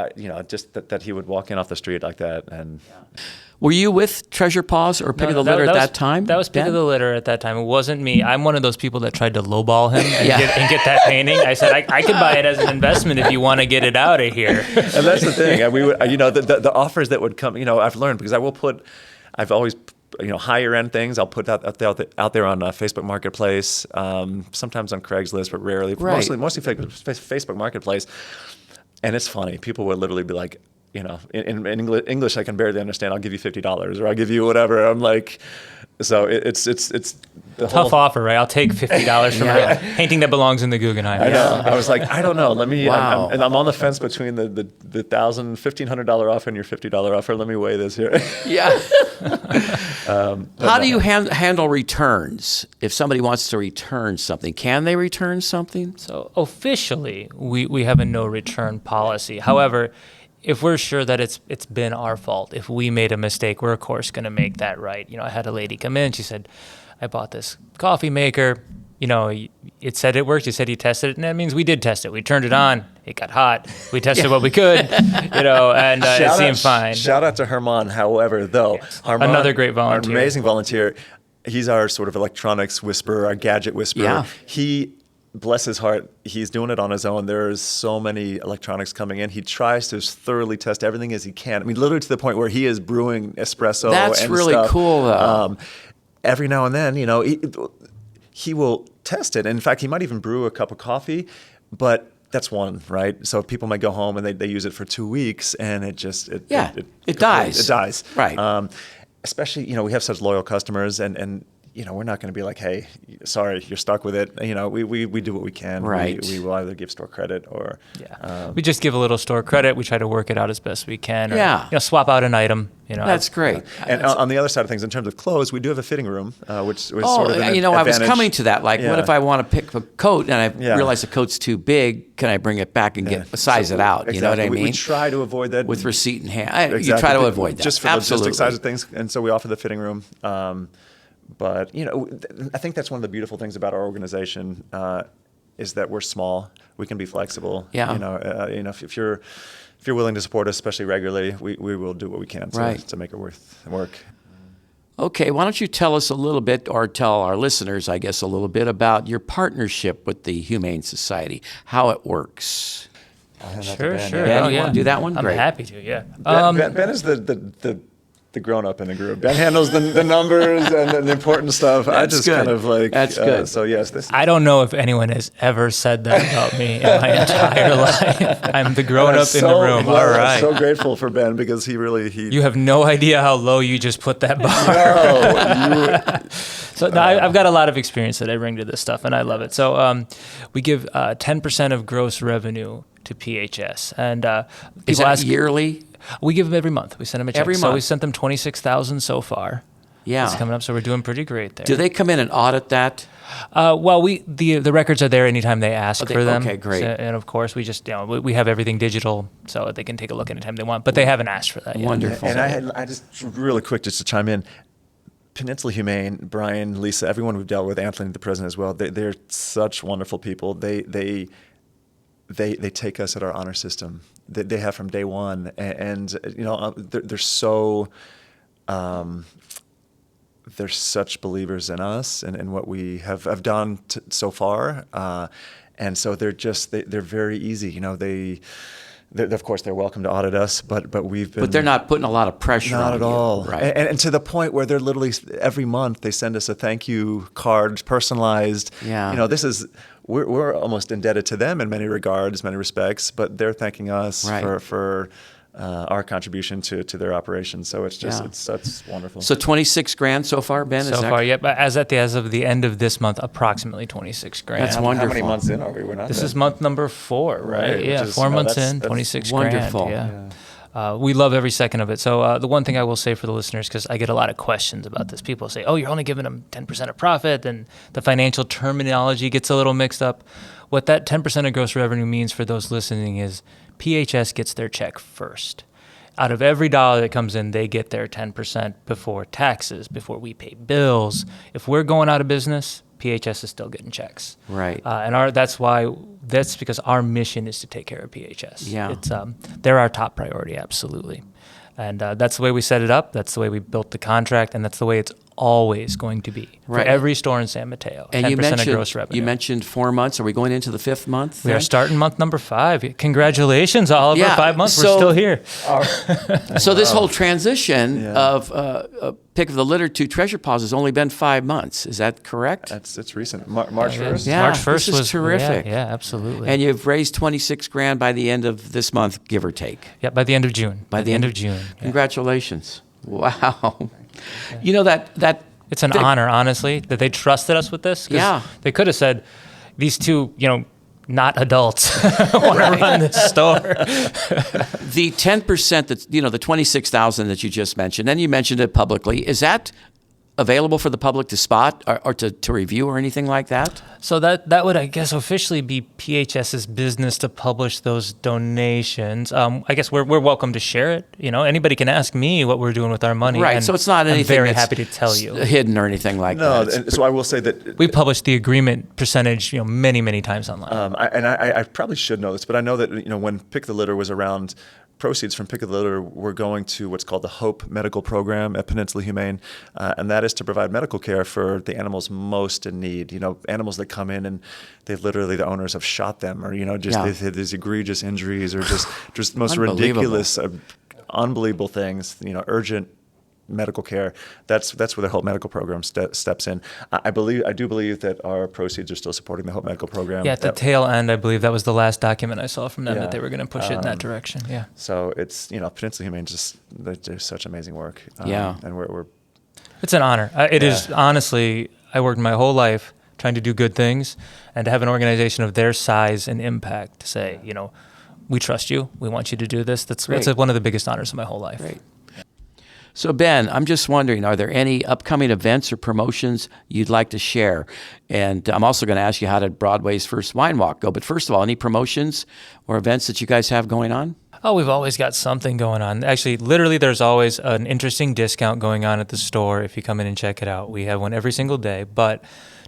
just that he would walk in off the street like that, and. Were you with Treasure Paws or Pick of the Litter at that time? That was Pick of the Litter at that time. It wasn't me. I'm one of those people that tried to lowball him and, get that painting. I said, I could buy it as an investment if you want to get it out of here. And that's the thing. We would, the offers that would come. I've learned because I've always. Higher end things I'll put out there on Facebook Marketplace, sometimes on Craigslist, but rarely. Right. Mostly Facebook Marketplace. And it's funny. People would literally be like, in English I can barely understand. I'll give you $50 or I'll give you whatever. I'm like, so it's the tough offer, right? I'll take $50 from a painting that belongs in the Guggenheim. I know. I was like, I don't know. Let me. Wow. I'm on the fence between the $1,500 offer and your $50 offer. Let me weigh this here. Yeah. How do you handle returns? If somebody wants to return something, can they return something? So officially, we have a no return policy. However, if we're sure that it's been our fault, if we made a mistake, we're of course going to make that right. I had a lady come in. She said, I bought this coffee maker. It said it worked. You said you tested it, and that means we did test it. We turned it on. It got hot. We tested what we could, and it seemed fine. Shout out to Herman, however, though. Herman, another great volunteer. Our amazing volunteer. He's our sort of electronics whisperer, our gadget whisperer. Yeah. He, bless his heart, he's doing it on his own. There's so many electronics coming in. He tries to thoroughly test everything as he can. I mean, literally to the point where he is brewing espresso. That's really stuff. cool, though. Every now and then, he will test it. And in fact, he might even brew a cup of coffee, but that's one, right? So people might go home and they use it for 2 weeks, and it dies. It dies. Right. Especially, we have such loyal customers, and we're not going to be like, hey, sorry, you're stuck with it. We do what we can. Right. We will either give store credit or. We just give a little store credit. We try to work it out as best we can. Or, Yeah. Swap out an item. That's great. And on the other side of things, in terms of clothes, we do have a fitting room, which was sort of an I advantage. was coming to that. Like, what if I want to pick a coat and I realize the coat's too big? Can I bring it back and size it out? Exactly. You know what I mean? We try to avoid that. With receipt in hand. You try to avoid that. Just for logistic size of things. And so we offer the fitting room. But, I think that's one of the beautiful things about our organization is that we're small. We can be flexible. Yeah. If you're willing to support us, especially regularly, we will do what we can to make it work. Okay, why don't you tell us a little bit, or tell our listeners, I guess, a little bit about your partnership with the Humane Society, how it works. Sure. Ben, you want to do that one? I'm Great. happy to, yeah. Ben is the grown-up in the group. Ben handles the numbers and the important stuff. I just good. kind of like... That's good. So yes, I don't know if anyone has ever said that about me in my entire life. I'm the grown-up in the room. All right. I'm so grateful for Ben because he You have no idea how low you just put that bar. So I've got a lot of experience that I bring to this stuff, and I love it. So we give 10% of gross revenue to PHS. And Is people that ask yearly? We give them every month. We send them a check. Every So month. we sent them 26,000 so far. Yeah. It's coming up, so we're doing pretty great there. Do they come in and audit that? Well, the records are there anytime they ask for them. Okay, great. So, and of course, we just we have everything digital, so they can take a look anytime they want. But they haven't asked for that yet. Wonderful. And I just really quick just to chime in. Peninsula Humane, Brian, Lisa, everyone we've dealt with, Anthony, the president as well. They're such wonderful people. They take us at our honor system. that they have from day one, and they're so. They're such believers in us and in what we have done so far, and so they're very easy. Of course, they're welcome to audit us, but we've been. But they're not putting a lot of pressure on you. Not at all. Right. And to the point where they're literally every month they send us a thank you card, personalized. Yeah. We're almost indebted to them in many regards, many respects, but they're thanking us for our contribution to their operation. So it's just that's wonderful. So $26,000 so far, Ben. So far, yeah. But as of the end of this month, approximately $26,000. That's wonderful. How many months in are we? We're not. This is month number 4, right? Yeah, 4 months in, $26,000. Wonderful. Yeah. We love every second of it. So the one thing I will say for the listeners, because I get a lot of questions about this, people say, "Oh, you're only giving them 10% of profit," and the financial terminology gets a little mixed up. What that 10% of gross revenue means for those listening is PHS gets their check first. Out of every dollar that comes in, they get their 10% before taxes, before we pay bills. If we're going out of business, PHS is still getting checks. Right. And that's because our mission is to take care of PHS. Yeah. They're our top priority, absolutely. And that's the way we set it up. That's the way we built the contract, and that's the way it's always going to be for every store in San Mateo. And 10% of gross revenue. You mentioned 4 months. Are we going into the 5th month? We are starting month number 5. Congratulations, Oliver. Yeah, 5 months. We're still here. So this whole transition of Pick of the Litter to Treasure Paws has only been 5 months. Is that correct? It's recent. March 1st. Yeah, March 1st this is terrific. Yeah, absolutely. And you've raised $26,000 by the end of this month, give or take. Yeah, by the end of June. By the end of June. Congratulations. Wow. You know that it's an honor, honestly, that they trusted us with this. Yeah. They could have said, these two, not adults want to run this store. The 10% that's, the $26,000 that you just mentioned, and you mentioned it publicly, is that available for the public to spot or to review or anything like that? So that would, I guess, officially be PHS's business to publish those donations. I guess we're welcome to share it. Anybody can ask me what we're doing with our money. Right. So it's not anything I'm very that's happy to tell you hidden or anything like that. No. So I will say that we published the agreement percentage, many, many times online. I probably should know this, but I know that when Pick the Litter was around, proceeds from Pick of the Litter were going to what's called the HOPE medical program at Peninsula Humane, and that is to provide medical care for the animals most in need. Animals that come in and the owners have shot them, or they've had these egregious injuries, or just most ridiculous, unbelievable things. Urgent medical care. That's where the HOPE medical program steps in. I do believe that our proceeds are still supporting the HOPE medical program. Yeah, at the tail end, I believe that was the last document I saw from them, that they were going to push it in that direction. Yeah. So it's Peninsula Humane they do such amazing work. And we're it's an honor. It is, honestly. I worked my whole life trying to do good things, and to have an organization of their size and impact to say, we trust you. We want you to do this. That's one of the biggest honors of my whole life. Great. So, Ben, I'm just wondering, are there any upcoming events or promotions you'd like to share? And I'm also going to ask you, how did Broadway's first wine walk go? But first of all, any promotions or events that you guys have going on? Oh, we've always got something going on. Actually, literally, there's always an interesting discount going on at the store if you come in and check it out. We have one every single day, but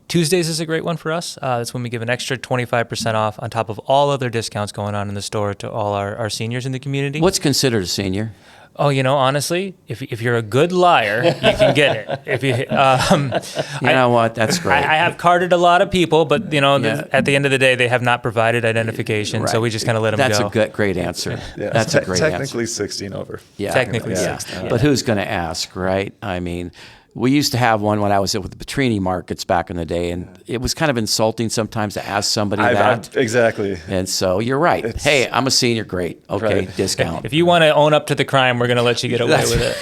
Tuesdays is a great one for us. That's when we give an extra 25% off on top of all other discounts going on in the store to all our seniors in the community. What's considered a senior? Oh, honestly, if you're a good liar, you can get it. If you, know what? That's great. I have carded a lot of people, but at the end of the day, they have not provided identification, so we just kind of let them That's go. That's a great answer. That's a great answer. Technically 16 over. Yeah, technically 16. But who's going to ask, right? I mean, we used to have one when I was with the Petrini markets back in the day, and it was kind of insulting sometimes to ask somebody that. Exactly. And so you're right. Hey, I'm a senior. Great. Okay, discount. If you want to own up to the crime, we're going to let you get away with it.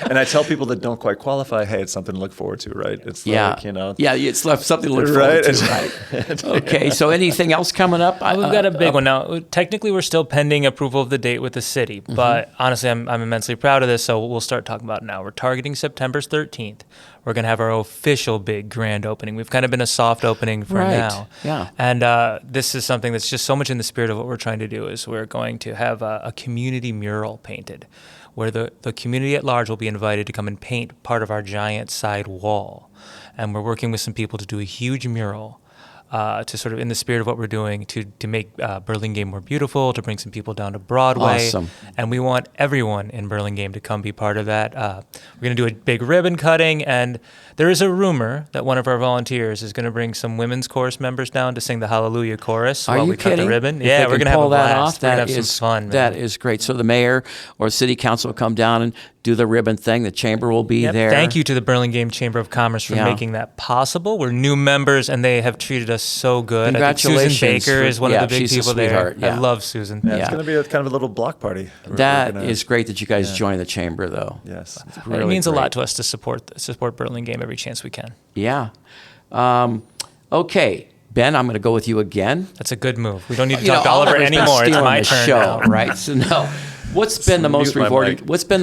And I tell people that don't quite qualify, hey, it's something to look forward to, right? It's Yeah, it's something to look forward to, right? Okay, so anything else coming up? We've got a big one. Now, technically, we're still pending approval of the date with the city, but honestly, I'm immensely proud of this, so we'll start talking about it now. We're targeting September 13th. We're going to have our official big grand opening. We've kind of been a soft opening for now. Yeah. And this is something that's just so much in the spirit of what we're trying to do, is we're going to have a community mural painted, where the community at large will be invited to come and paint part of our giant side wall. And we're working with some people to do a huge mural to sort of in the spirit of what we're doing to make Burlingame more beautiful, to bring some people down to Broadway. Awesome. And we want everyone in Burlingame to come be part of that. We're going to do a big ribbon cutting, and there is a rumor that one of our volunteers is going to bring some women's chorus members down to sing the Hallelujah chorus while we cut the ribbon. Yeah, we're going to have a blast. We're going to have is, some fun. Man. That is great. So the mayor or city council will come down and do the ribbon thing. The chamber will be there. Thank you to the Burlingame Chamber of Commerce for making that possible. We're new members, and they have treated us so good. Congratulations. I think Susan Baker is one of the big people there. Yeah. I love Susan. Yeah, it's going to be kind of a little block party. That is great that you guys join the chamber, though. Yes. Really it means a lot to us to support Burlingame every chance we can. Yeah. Okay. Ben, I'm going to go with you again. That's a good move. We don't need to talk to Oliver anymore. It's my turn now. Right? So no. What's been the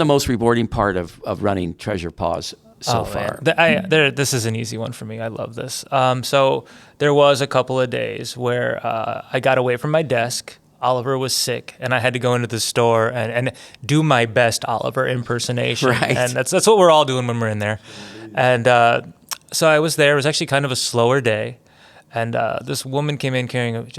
most rewarding part of running Treasure Paws so far? This is an easy one for me. I love this. So there was a couple of days where I got away from my desk. Oliver was sick, and I had to go into the store and do my best Oliver impersonation. Right. And that's what we're all doing when we're in there. And so I was there. It was actually kind of a slower day. And this woman came in carrying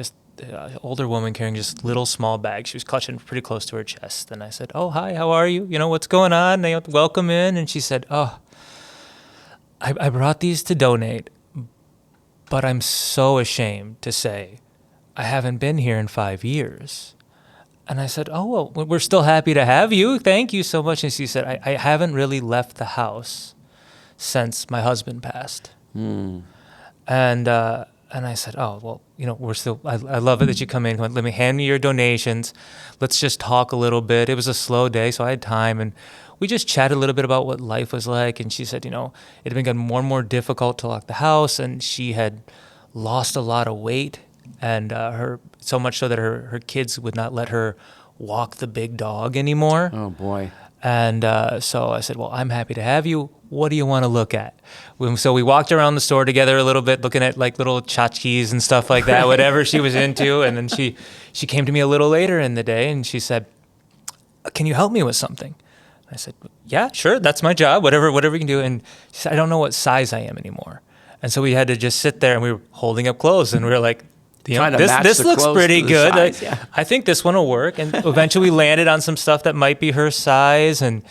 older woman carrying just little small bags. She was clutching pretty close to her chest. And I said, "Oh, hi, how are you? You know, what's going on?" And welcome in. And she said, "Oh, I brought these to donate, but I'm so ashamed to say I haven't been here in 5 years." And I said, "Oh, well, we're still happy to have you. Thank you so much." And she said, I haven't really left the house since my husband passed. And I said, "Oh, well, you know, we're still, I love it that you come in. Let me hand me your donations. Let's just talk a little bit." It was a slow day, so I had time. And we just chatted a little bit about what life was like. And she said, you know, it had been getting more and more difficult to lock the house. And she had lost a lot of weight. And so much so that her kids would not let her walk the big dog anymore. Oh, boy. And so I said, "Well, I'm happy to have you. What do you want to look at?" So we walked around the store together a little bit, looking at like little tchotchkes and stuff like that, whatever she was into. And then she came to me a little later in the day and she said, "Can you help me with something?" I said, "Yeah, sure. That's my job. Whatever you can do." And she said, "I don't know what size I am anymore." And so we had to just sit there and we were holding up clothes and we were like, this looks pretty good. Size, yeah. I think this one will work. And eventually we landed on some stuff that might be her size. And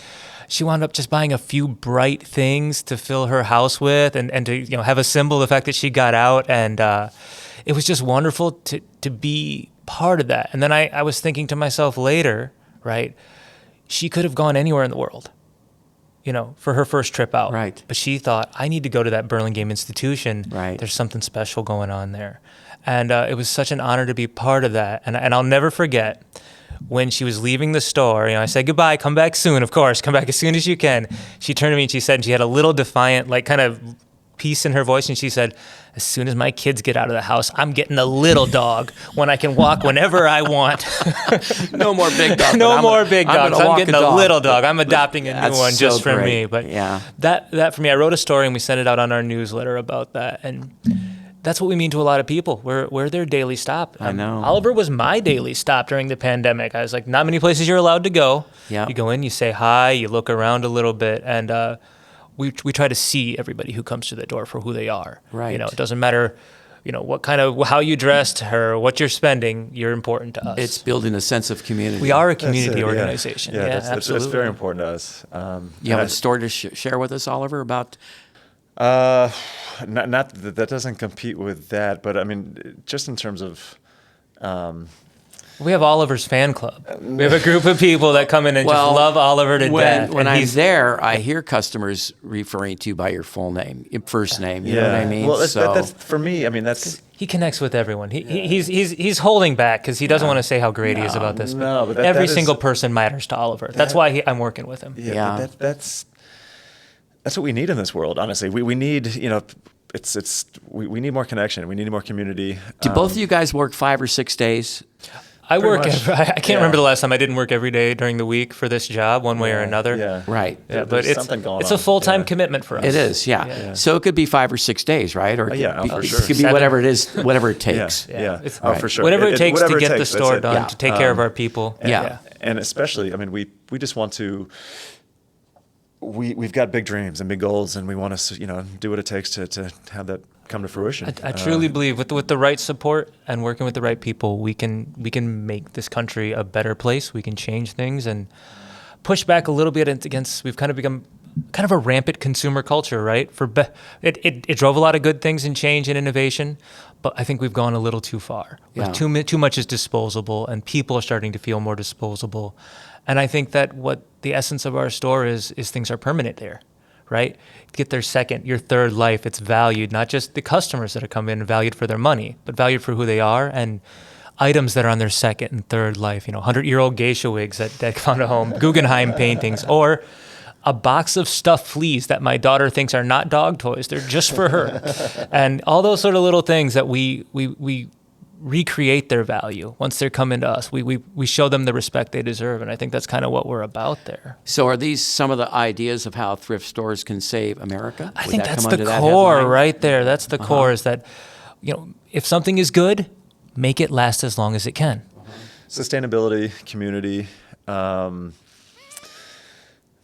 she wound up just buying a few bright things to fill her house with and to have a symbol of the fact that she got out. And it was just wonderful to be part of that. And then I was thinking to myself later, right, she could have gone anywhere in the world, for her first trip out. Right. But she thought, I need to go to that Burlingame institution. Right. There's something special going on there. And it was such an honor to be part of that. And I'll never forget when she was leaving the store, I said, "Goodbye, come back soon, of course, come back as soon as you can." She turned to me and she said, and she had a little defiant, like kind of piece in her voice. And she said, "As soon as my kids get out of the house, I'm getting a little dog when I can walk whenever I want." No more big dogs. No more big dogs. I'm getting a little dog. I'm adopting a new That's one just so for great. me. But yeah, that for me, I wrote a story and we sent it out on our newsletter about that. And that's what we mean to a lot of people. We're their daily stop. I know. Oliver was my daily stop during the pandemic. I was like, not many places you're allowed to go. Yeah. You go in, you say hi, you look around a little bit, and we try to see everybody who comes to the door for who they are. Right. It doesn't matter, how you dressed or what you're spending. You're important to us. It's building a sense of community. We are a community organization. Yeah, absolutely. that's very important to us. You have a story to share with us, Oliver, about? Not that doesn't compete with that, but I mean, just in terms of. We have Oliver's fan club. We have a group of people that come in and just love Oliver to death. When I'm there, I hear customers referring to you by your full name, your first name. You know what I mean? Well, that's for me. I mean, that's. He connects with everyone. He's holding back because he doesn't want to say how great he is about this. No, but every single person matters to Oliver. That's why I'm working with him. Yeah. That's what we need in this world. Honestly, we need we need more connection. We need more community. Do both of you guys work 5 or 6 days? I can't remember the last time I didn't work every day during the week for this job, one way or another. Yeah. Right. Yeah, but it's a full-time commitment for us. It is, yeah. So it could be 5 or 6 days, right? Or for sure. It could be whatever it is, whatever it takes. Yeah. For sure. Whatever it takes to get the store done, to take care of our people. And especially, I mean, we just want to. we've got big dreams and big goals, and we want to do what it takes to have that come to fruition. I truly believe with the right support and working with the right people, we can make this country a better place. We can change things and push back a little bit against. We've kind of become kind of a rampant consumer culture, right? It drove a lot of good things and change and innovation, but I think we've gone a little too far. Yeah. Too much is disposable, and people are starting to feel more disposable. And I think that what the essence of our store is things are permanent there, right? Get their second, your third life. It's valued, not just the customers that are coming in valued for their money, but valued for who they are, and items that are on their second and third life. 100-year-old geisha wigs that found a home, Guggenheim paintings, or a box of stuffed fleas that my daughter thinks are not dog toys. They're just for her. And all those sort of little things that we recreate their value once they're coming to us. We show them the respect they deserve, and I think that's kind of what we're about there. So are these some of the ideas of how thrift stores can save America? I think that's the core right there. That's the core, is that, if something is good, make it last as long as it can. Sustainability, community,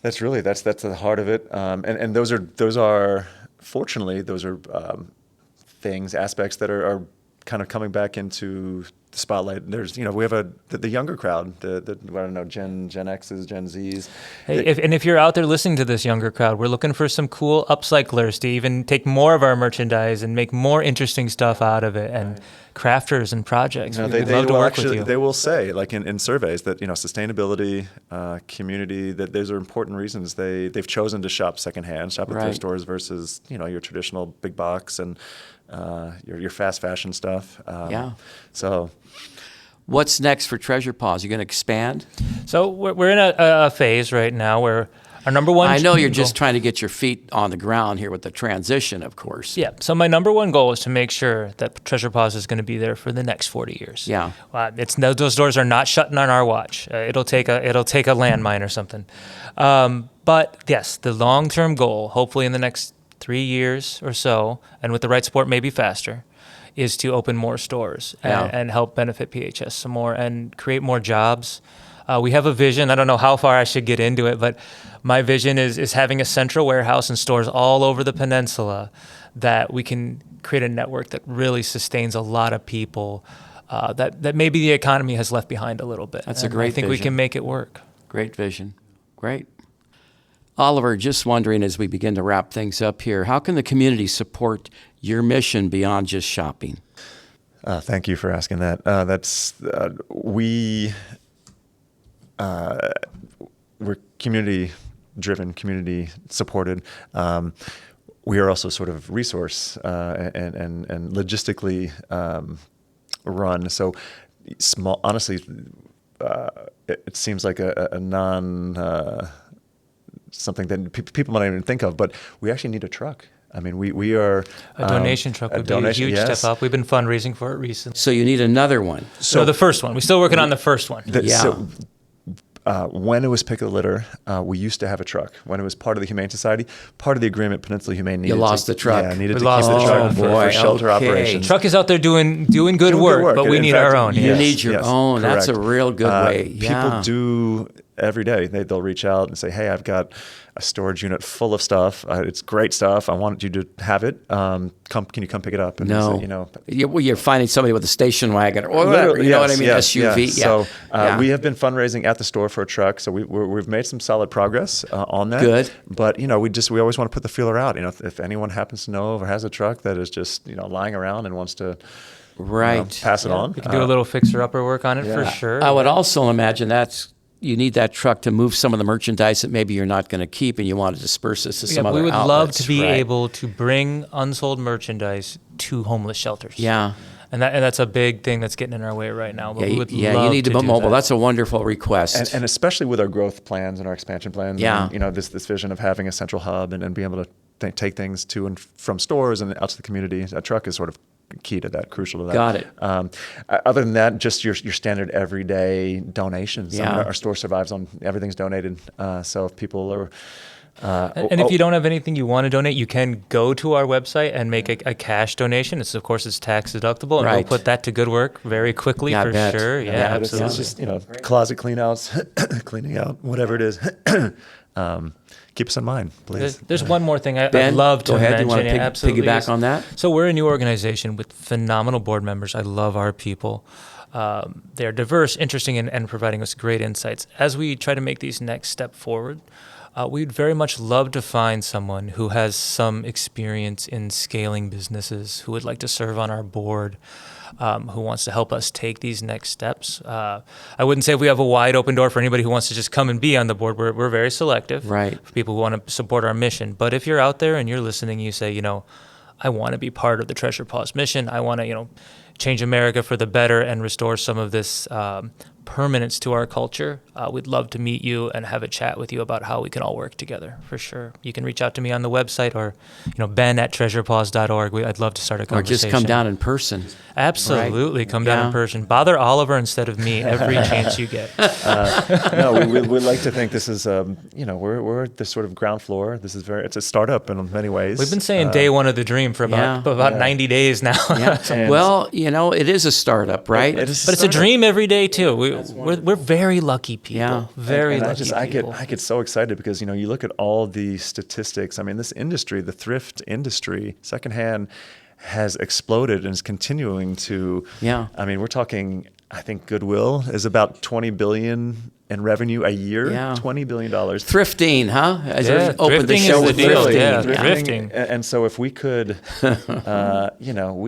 that's the heart of it. And those are fortunately, those are aspects that are kind of coming back into the spotlight. There's, we have the younger crowd, the I don't know, Gen X's, Gen Z's. Hey, if you're out there listening to this younger crowd, we're looking for some cool upcyclers to even take more of our merchandise and make more interesting stuff out of it, and crafters and projects. We'd love to work with you. They will say, like in surveys, that sustainability, community, that those are important reasons they've chosen to shop secondhand, shop at thrift stores versus your traditional big box and your fast fashion stuff. So, what's next for Treasure Paws? You're going to expand? So we're in a phase right now where our number one. I know you're just trying to get your feet on the ground here with the transition, of course. Yeah. So my number one goal is to make sure that Treasure Paws is going to be there for the next 40 years. Yeah. Those doors are not shutting on our watch. It'll take a landmine or something. But yes, the long-term goal, hopefully in the next 3 years or so, and with the right support, maybe faster, is to open more stores and help benefit PHS some more and create more jobs. We have a vision. I don't know how far I should get into it, but my vision is having a central warehouse and stores all over the peninsula that we can create a network that really sustains a lot of people that maybe the economy has left behind a little bit. That's a great vision. I think we can make it work. Great vision. Great. Oliver, just wondering as we begin to wrap things up here, how can the community support your mission beyond just shopping? Thank you for asking that. We're community-driven, community-supported. We are also sort of resource and logistically run. So small. Honestly, it seems like a non. Something that people might not even think of, but we actually need a truck. I mean, we are... A donation truck would be a huge step up. We've been fundraising for it recently. So you need another one. So the first one. We're still working on the first one. When it was Pick of the Litter, we used to have a truck. When it was part of the Humane Society, part of the agreement, Peninsula Humane needed the truck. Yeah, needed to keep the truck for shelter operations. Truck is out there doing good work, but we need our own. You need your own. Correct. That's a real good way. People do every day. They'll reach out and say, "Hey, I've got a storage unit full of stuff. It's great stuff. I want you to have it. Can you come pick it up?" And you're finding somebody with a station wagon or whatever. You know what I mean? SUV. Yeah. So we have been fundraising at the store for a truck. So we've made some solid progress on that. Good. But we always want to put the feeler out. If anyone happens to know or has a truck that is just lying around and wants to pass it on, we can do a little fixer-upper work on it for sure. I would also imagine you need that truck to move some of the merchandise that maybe you're not going to keep and you want to disperse this to some other outlets. We would love to be able to bring unsold merchandise to homeless shelters. Yeah. And that's a big thing that's getting in our way right now. But we would you love need to be mobile. That's a wonderful request. And especially with our growth plans and our expansion plans. Yeah. And, this vision of having a central hub and being able to take things to and from stores and out to the community. A truck is sort of key to that, crucial to that. Got it. Other than that, just your standard everyday donations. Yeah. Our store survives on everything's donated. So if people are... and if you don't have anything you want to donate, you can go to our website and make a cash donation. It's tax deductible, and we'll put that to good work very quickly for sure. Yeah, absolutely. It's just closet clean outs, cleaning out whatever it is. keep us in mind, please. There's one more thing I'd Ben, love to go ahead. mention. You want to Absolutely. piggyback on that? So we're a new organization with phenomenal board members. I love our people. They're diverse, interesting, and providing us great insights. As we try to make these next step forward, we'd very much love to find someone who has some experience in scaling businesses, who would like to serve on our board, who wants to help us take these next steps. I wouldn't say we have a wide open door for anybody who wants to just come and be on the board. We're very selective for people who want to support our mission. But if you're out there and you're listening, you say, I want to be part of the Treasure Paws mission. I want to, change America for the better and restore some of this permanence to our culture. We'd love to meet you and have a chat with you about how we can all work together, for sure. You can reach out to me on the website or, ben@treasurepaws.org. I'd love to start a conversation. Or just come down in person. Absolutely. Come down in person. Bother Oliver instead of me every chance you get. No, we like to think this is, we're at the sort of ground floor. It's a startup in many ways. We've been saying day one of the dream for about 90 days now. Well, it is a startup, right? But it's a dream every day too. We're very lucky people. Yeah. Very lucky people. I get so excited because, you look at all the statistics. I mean, this industry, the thrift industry, secondhand, has exploded and is continuing to. Yeah. I mean, we're talking, I think Goodwill is about $20 billion in revenue a year. Yeah. $20 billion. Thrifting, huh? Opened the thrifting show is with the deal. thrifting. Yeah, Thrifting. thrifting. And so if we could,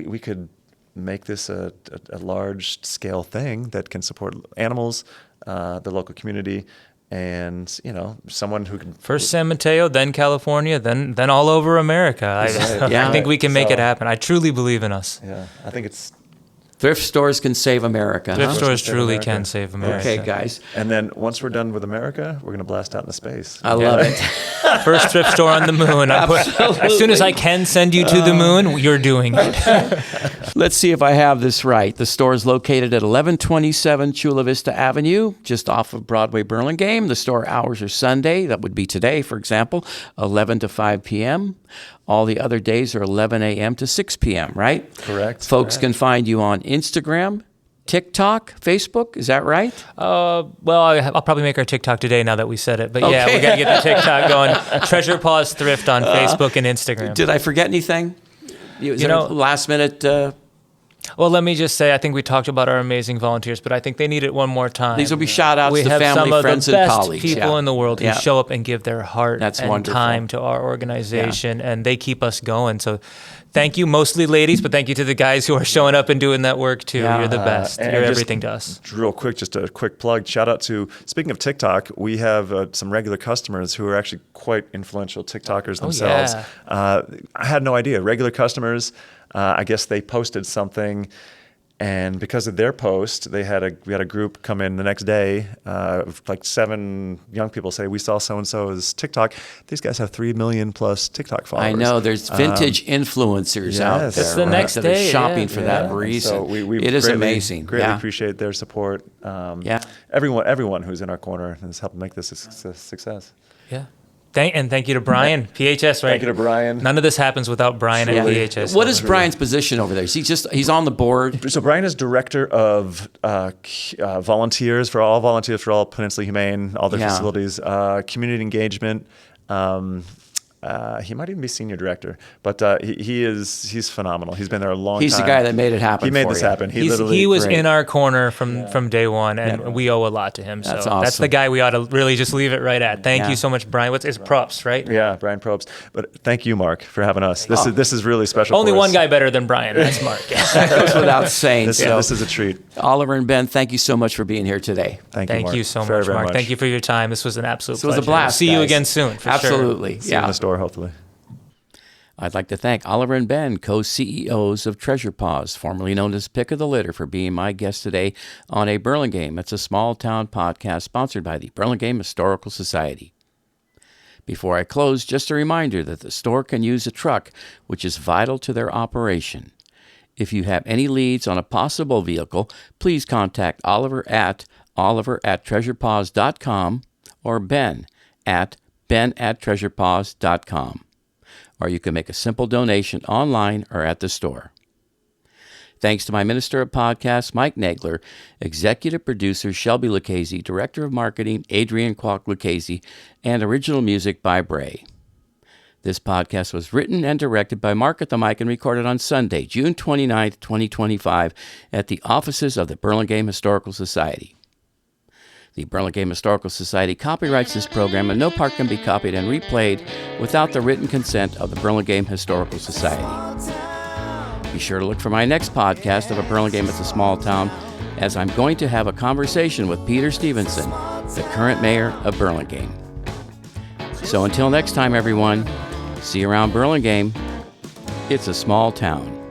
we could make this a large scale thing that can support animals, the local community, and someone who can first San Mateo, then California, then all over America. I think we can make it happen. I truly believe in us. Yeah, I think it's Thrift stores can save America. Thrift stores truly America. can save America. Okay, guys. And then once we're done with America, we're going to blast out into space. I love it. First thrift store on the moon. As soon as I can send you to the moon, you're doing it. Let's see if I have this right. The store is located at 1127 Chula Vista Avenue, just off of Broadway Burlingame. The store hours are Sunday. That would be today, for example, 11 to 5 p.m. All the other days are 11 a.m. to 6 p.m., right? Correct. Folks can find you on Instagram, TikTok, Facebook. Is that right? Well, I'll probably make our TikTok today now that we said it. But yeah, we got to get the TikTok going. Treasure Paws Thrift on Facebook and Instagram. Did I forget anything? Last minute... Well, let me just say, I think we talked about our amazing volunteers, but I think they need it one more time. These will be shout-outs to family, friends, and colleagues. We have some of the best people in the world who show up and give their heart and wonderful. time to our organization, and they keep us going. So thank you, mostly ladies, but thank you to the guys who are showing up and doing that work, too. You're the best. You're everything to us. Real quick, just a quick plug. Shout out to, speaking of TikTok, we have some regular customers who are actually quite influential TikTokers themselves. I had no idea. Regular customers, I guess they posted something, and because of their post, we had a group come in the next day, like 7 young people say, we saw so-and-so's TikTok. These guys have 3 million plus TikTok followers. I know, there's vintage influencers out there. It's the next day. Are shopping for that reason. So we it is amazing. Greatly appreciate their support. Everyone who's in our corner has helped make this a success. Yeah. Thank you to Brian, PHS, right? Thank you to Brian. None of this happens without Brian at PHS. What is Brian's position over there? He's on the board? So Brian is director of volunteers for all Peninsula Humane, all their facilities, community engagement. He might even be senior director, but he's phenomenal. He's been there a long time. He's the guy that made it happen. He made this happen. He was in our corner from day one, and we owe a lot to him. That's so awesome. That's the guy we ought to really just leave it right at. Thank you so much, Brian. It's Props, right? Yeah, Brian Probst. But thank you, Mark, for having us. This is really special. Only for us. one guy better than Brian. That's Mark. That goes without saying. This is a treat. Oliver and Ben, thank you so much for being here today. Thank you, Mark. Thank you so very, much, very Mark. much. Thank you for your time. This was an absolute pleasure. It was a blast. See you again soon. Absolutely. See you in the store, hopefully. I'd like to thank Oliver and Ben, co-CEOs of Treasure Paws, formerly known as Pick of the Litter, for being my guest today on A Burlingame. It's a small-town podcast sponsored by the Burlingame Historical Society. Before I close, just a reminder that the store can use a truck, which is vital to their operation. If you have any leads on a possible vehicle, please contact Oliver at treasurepaws.com or Ben at treasurepaws.com. Or you can make a simple donation online or at the store. Thanks to my Minister of Podcasts, Mike Nagler, Executive Producer Shelby Lucchese, Director of Marketing Adrian Kwok Lucchese, and original music by Bray. This podcast was written and directed by Mark at the Mic and recorded on Sunday, June 29th, 2025, at the offices of the Burlingame Historical Society. The Burlingame Historical Society copyrights this program, and no part can be copied and replayed without the written consent of the Burlingame Historical Society. Be sure to look for my next podcast of A Burlingame It's a Small Town, as I'm going to have a conversation with Peter Stevenson, the current mayor of Burlingame. So until next time, everyone, see you around Burlingame. It's a small town.